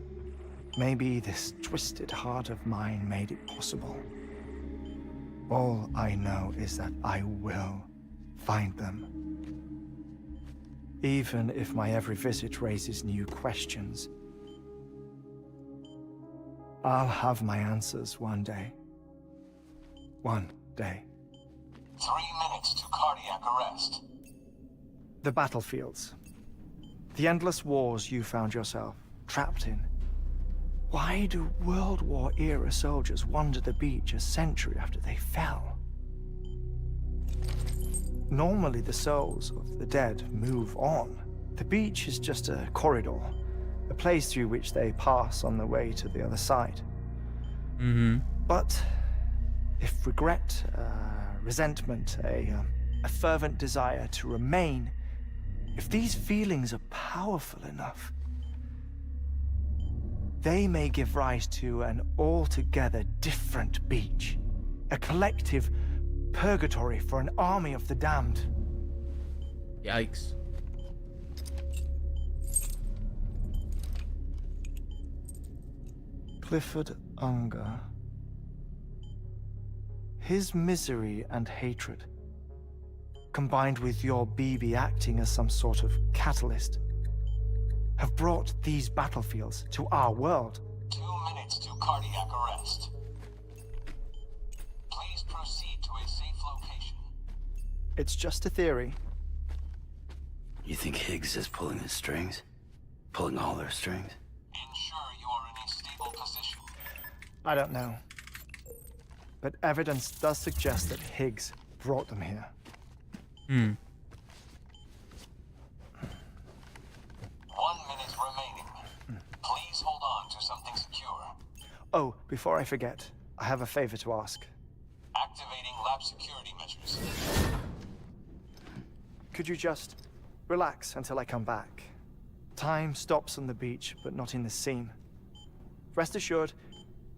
Maybe this twisted heart of mine made it possible. All I know is that I will find them. Even if my every visit raises new questions, I'll have my answers one day. One day. 3 minutes to cardiac arrest. The battlefields. The endless wars you found yourself trapped in. Why do World War era soldiers wander the beach a century after they fell? Normally the souls of the dead move on. The beach is just a corridor, a place through which they pass on the way to the other side. But if regret, resentment, a fervent desire to remain, if these feelings are powerful enough, they may give rise to an altogether different beach, a collective purgatory for an army of the damned. Yikes. Clifford Unger. His misery and hatred, combined with your BB acting as some sort of catalyst, have brought these battlefields to our world. 2 minutes to cardiac arrest. Please proceed to a safe location. It's just a theory. You think Higgs is pulling his strings? Pulling all their strings? Ensure you are in a stable position. I don't know. But evidence does suggest that Higgs brought them here. 1 minute remaining. Please hold on to something secure. Oh, before I forget, I have a favor to ask. Activating lab security measures. Could you just relax until I come back? Time stops on the beach, but not in the scene. Rest assured,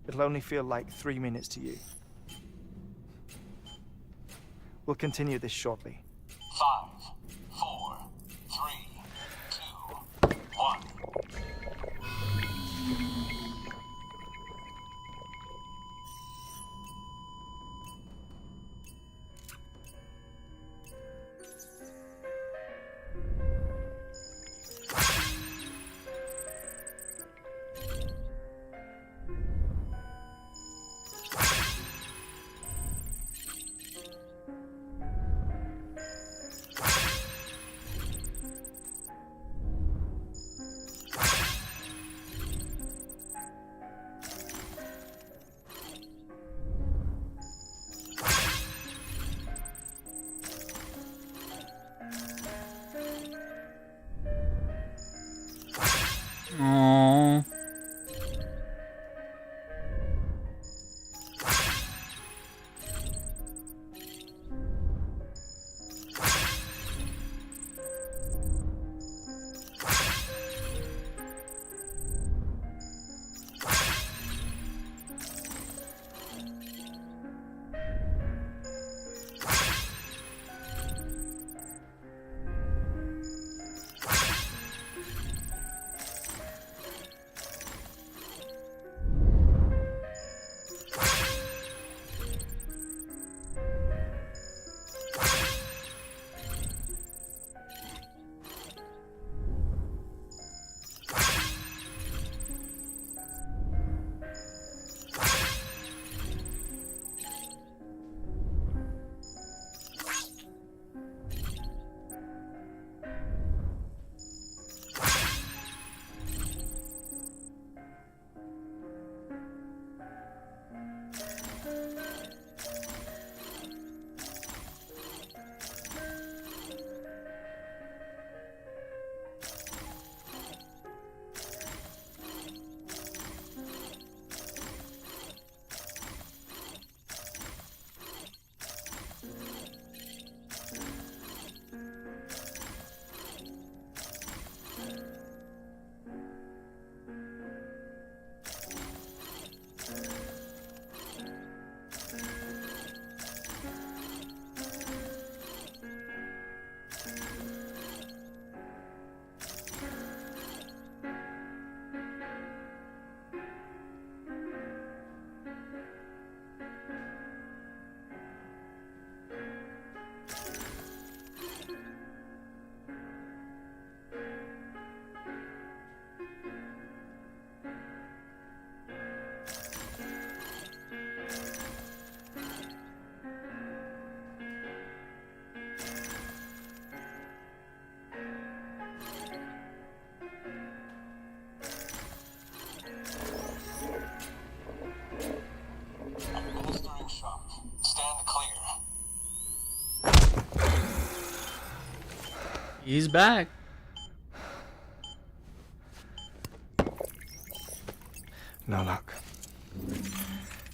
it'll only feel like 3 minutes to you. We'll continue this shortly. 5, 4, 3, 2, 1. Aww. He's back. No luck.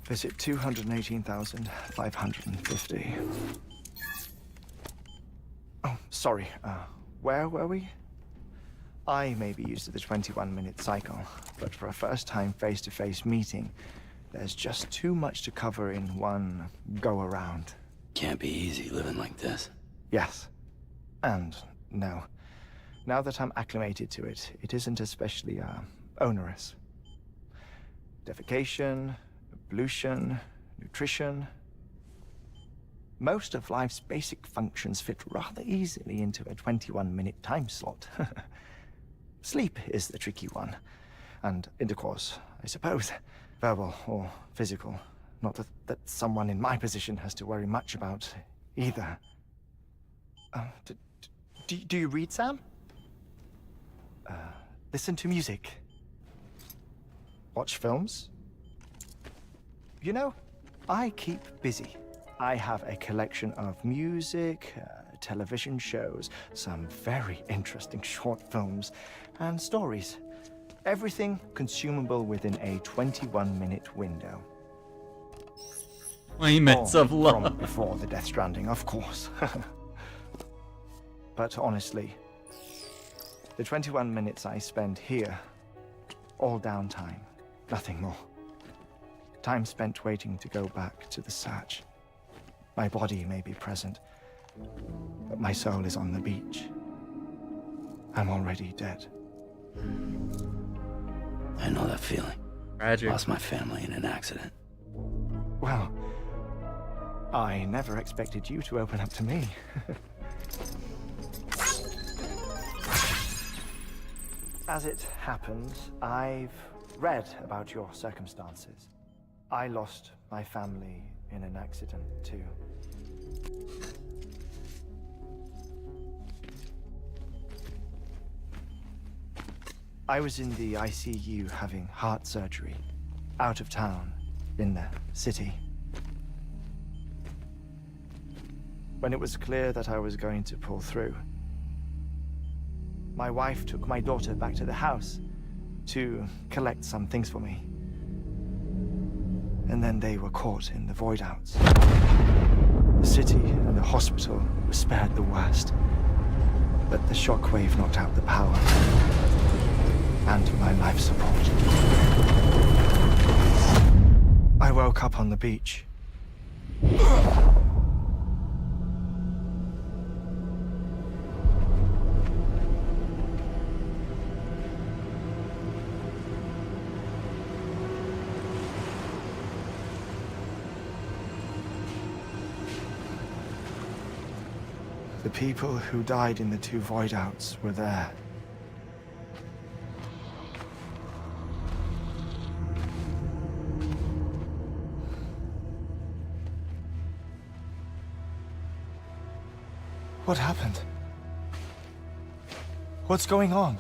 Visit 218,550. Oh, sorry. Where were we? I may be used to the 21-minute cycle, but for a first-time face-to-face meeting, there's just too much to cover in one go-around. Can't be easy living like this. Yes. And no. Now that I'm acclimated to it, it isn't especially, onerous. Defecation, ablution, nutrition. Most of life's basic functions fit rather easily into a 21-minute time slot. Sleep is the tricky one. And intercourse, I suppose. Verbal or physical. Not that someone in my position has to worry much about either. Do you read, Sam? Listen to music. Watch films? You know, I keep busy. I have a collection of music, television shows, some very interesting short films, and stories. Everything consumable within a 21-minute window. 20 minutes of From love. before the Death Stranding, of course. But honestly, the 21 minutes I spend here, all downtime, nothing more. Time spent waiting to go back to the search. My body may be present, but my soul is on the beach. I'm already dead. I know that feeling. Tragic. Lost my family in an accident. Well, I never expected you to open up to me. As it happens, I've read about your circumstances. I lost my family in an accident, too. I was in the ICU having heart surgery, out of town, in the city. When it was clear that I was going to pull through, my wife took my daughter back to the house to collect some things for me. And then they were caught in the void-outs. The city and the hospital were spared the worst, but the shockwave knocked out the power and my life support. I woke up on the beach. The people who died in the two void-outs were there. What happened? What's going on?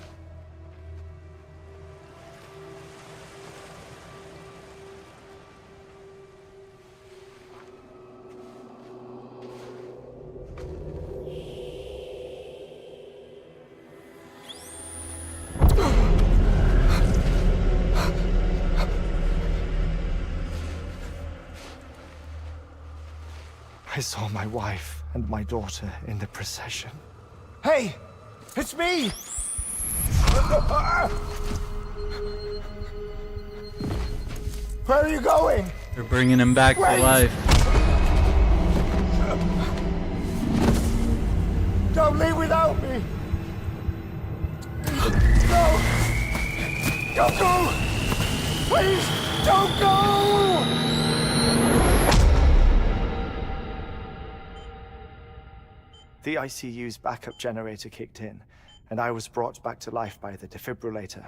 I saw my wife and my daughter in the procession. Hey! It's me! Where are you going? They're bringing him back to life. Don't leave without me! No! Don't go! Please, don't go! The ICU's backup generator kicked in, and I was brought back to life by the defibrillator.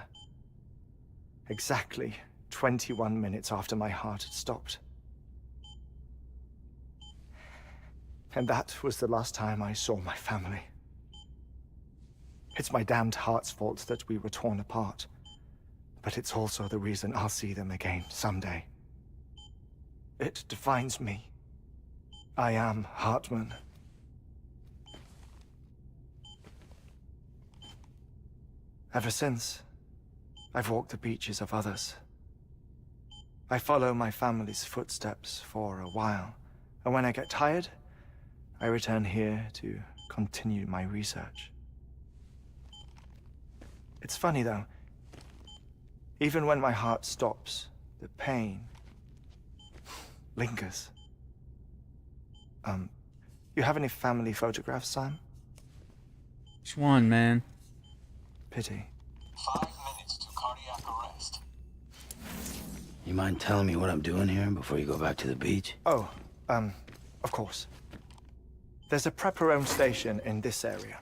Exactly 21 minutes after my heart had stopped. And that was the last time I saw my family. It's my damned heart's fault that we were torn apart, but it's also the reason I'll see them again someday. It defines me. I am Hartman. Ever since, I've walked the beaches of others. I follow my family's footsteps for a while, and when I get tired, I return here to continue my research. It's funny though, even when my heart stops, the pain lingers. You have any family photographs, Sam? Which one, man? Pity. 5 minutes to cardiac arrest. You mind telling me what I'm doing here before you go back to the beach? Oh, of course. There's a Prepperone station in this area.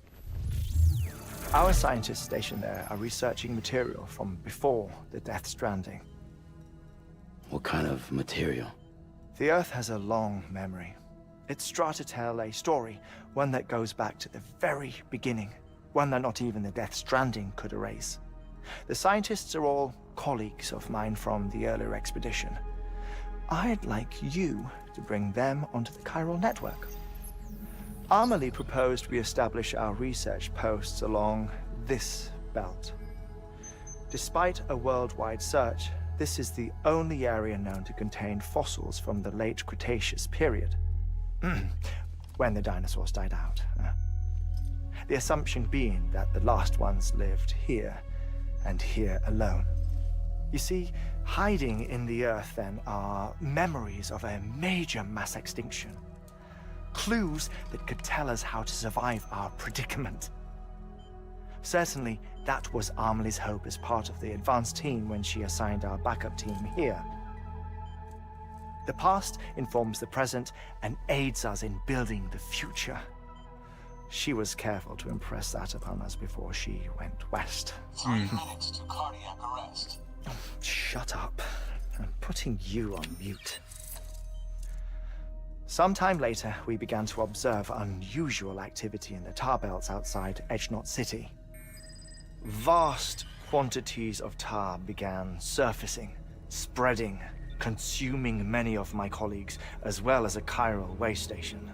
Our scientists stationed there are researching material from before the Death Stranding. What kind of material? The Earth has a long memory. It's trying to tell a story, one that goes back to the very beginning, one that not even the Death Stranding could erase. The scientists are all colleagues of mine from the earlier expedition. I'd like you to bring them onto the chiral network. Amelie proposed we establish our research posts along this belt. Despite a worldwide search, this is the only area known to contain fossils from the late Cretaceous period. When the dinosaurs died out. The assumption being that the last ones lived here, and here alone. You see, hiding in the Earth then are memories of a major mass extinction. Clues that could tell us how to survive our predicament. Certainly, that was Amelie's hope as part of the advanced team when she assigned our backup team here. The past informs the present and aids us in building the future. She was careful to impress that upon us before she went west. 3 minutes to cardiac arrest. Shut up. I'm putting you on mute. Sometime later, we began to observe unusual activity in the tar belts outside Edgenot City. Vast quantities of tar began surfacing, spreading, consuming many of my colleagues, as well as a chiral way station.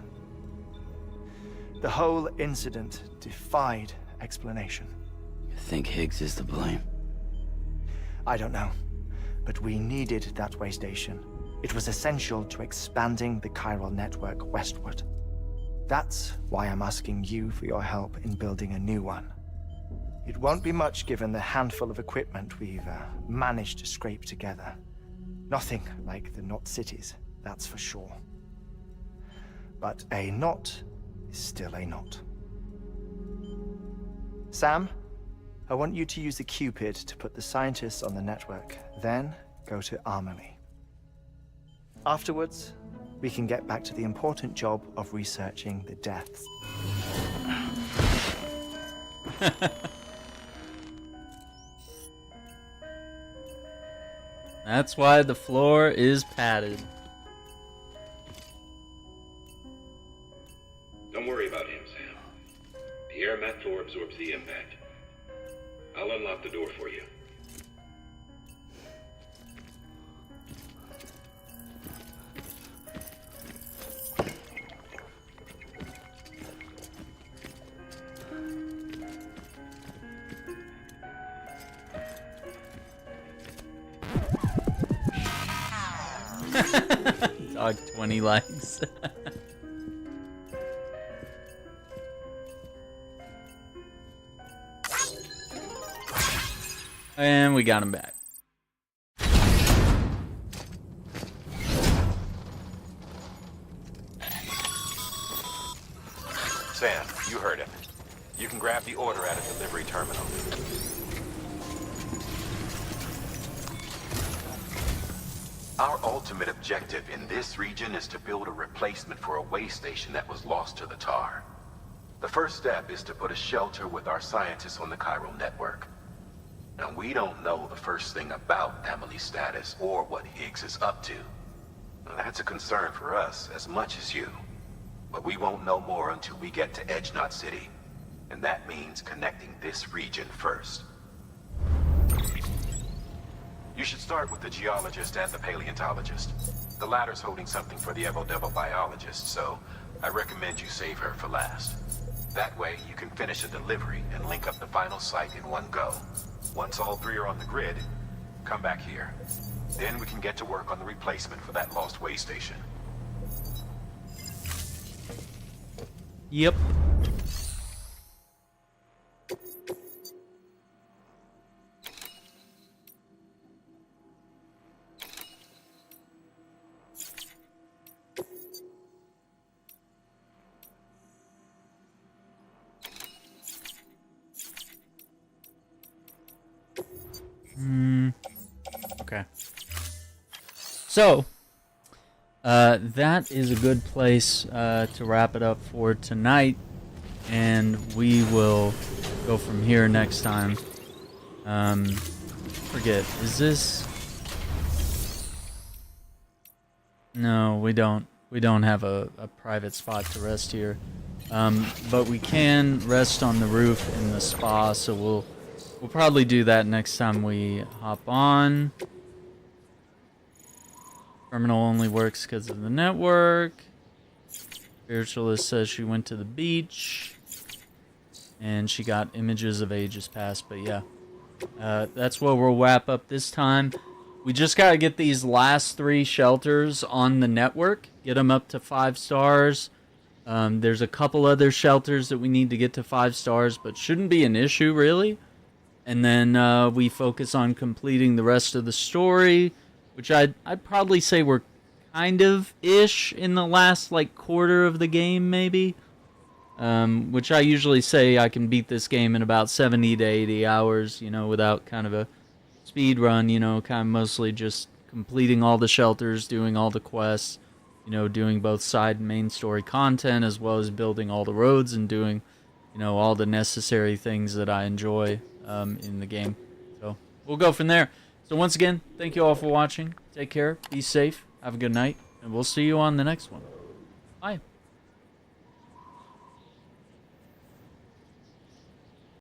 The whole incident defied explanation. You think Higgs is to blame? I don't know, but we needed that way station. It was essential to expanding the chiral network westward. That's why I'm asking you for your help in building a new one. It won't be much given the handful of equipment we've managed to scrape together. Nothing like the knot cities, that's for sure. But a knot is still a knot. Sam, I want you to use the Cupid to put the scientists on the network, then go to Amelie. Afterwards, we can get back to the important job of researching the deaths. That's why the floor is padded. Don't worry about him, Sam. The air mat floor absorbs the impact. I'll unlock the door for you. Dog 20 likes. And we got him back. Sam, you heard him. You can grab the order at a delivery terminal. Our ultimate objective in this region is to build a replacement for a way station that was lost to the tar. The first step is to put a shelter with our scientists on the chiral network. Now, we don't know the first thing about Amelie's status or what Higgs is up to. Now, that's a concern for us as much as you. But we won't know more until we get to Edgenot City. And that means connecting this region first. You should start with the geologist and the paleontologist. The latter's holding something for the evo-devil biologist, so I recommend you save her for last. That way, you can finish a delivery and link up the final site in one go. Once all 3 are on the grid, come back here. Then we can get to work on the replacement for that lost way station. Yep. Okay. So, that is a good place to wrap it up for tonight, and we will go from here next time. Forget, is this... No, we don't. We don't have a private spot to rest here. But we can rest on the roof in the spa, so we'll probably do that next time we hop on. Terminal only works because of the network. Spiritualist says she went to the beach. And she got images of ages past, but yeah. That's where we'll wrap up this time. We just gotta get these last 3 shelters on the network. Get them up to 5 stars. There's a couple other shelters that we need to get to 5 stars, but shouldn't be an issue, really. And then we focus on completing the rest of the story, which I'd probably say we're kind of ish in the last like quarter of the game, maybe. Which I usually say I can beat this game in about 70 to 80 hours, you know, without kind of a speed run, you know, kind of mostly just completing all the shelters, doing all the quests, you know, doing both side and main story content, as well as building all the roads and doing, you know, all the necessary things that I enjoy in the game. So we'll go from there. So once again, thank you all for watching. Take care, be safe, have a good night, and we'll see you on the next one.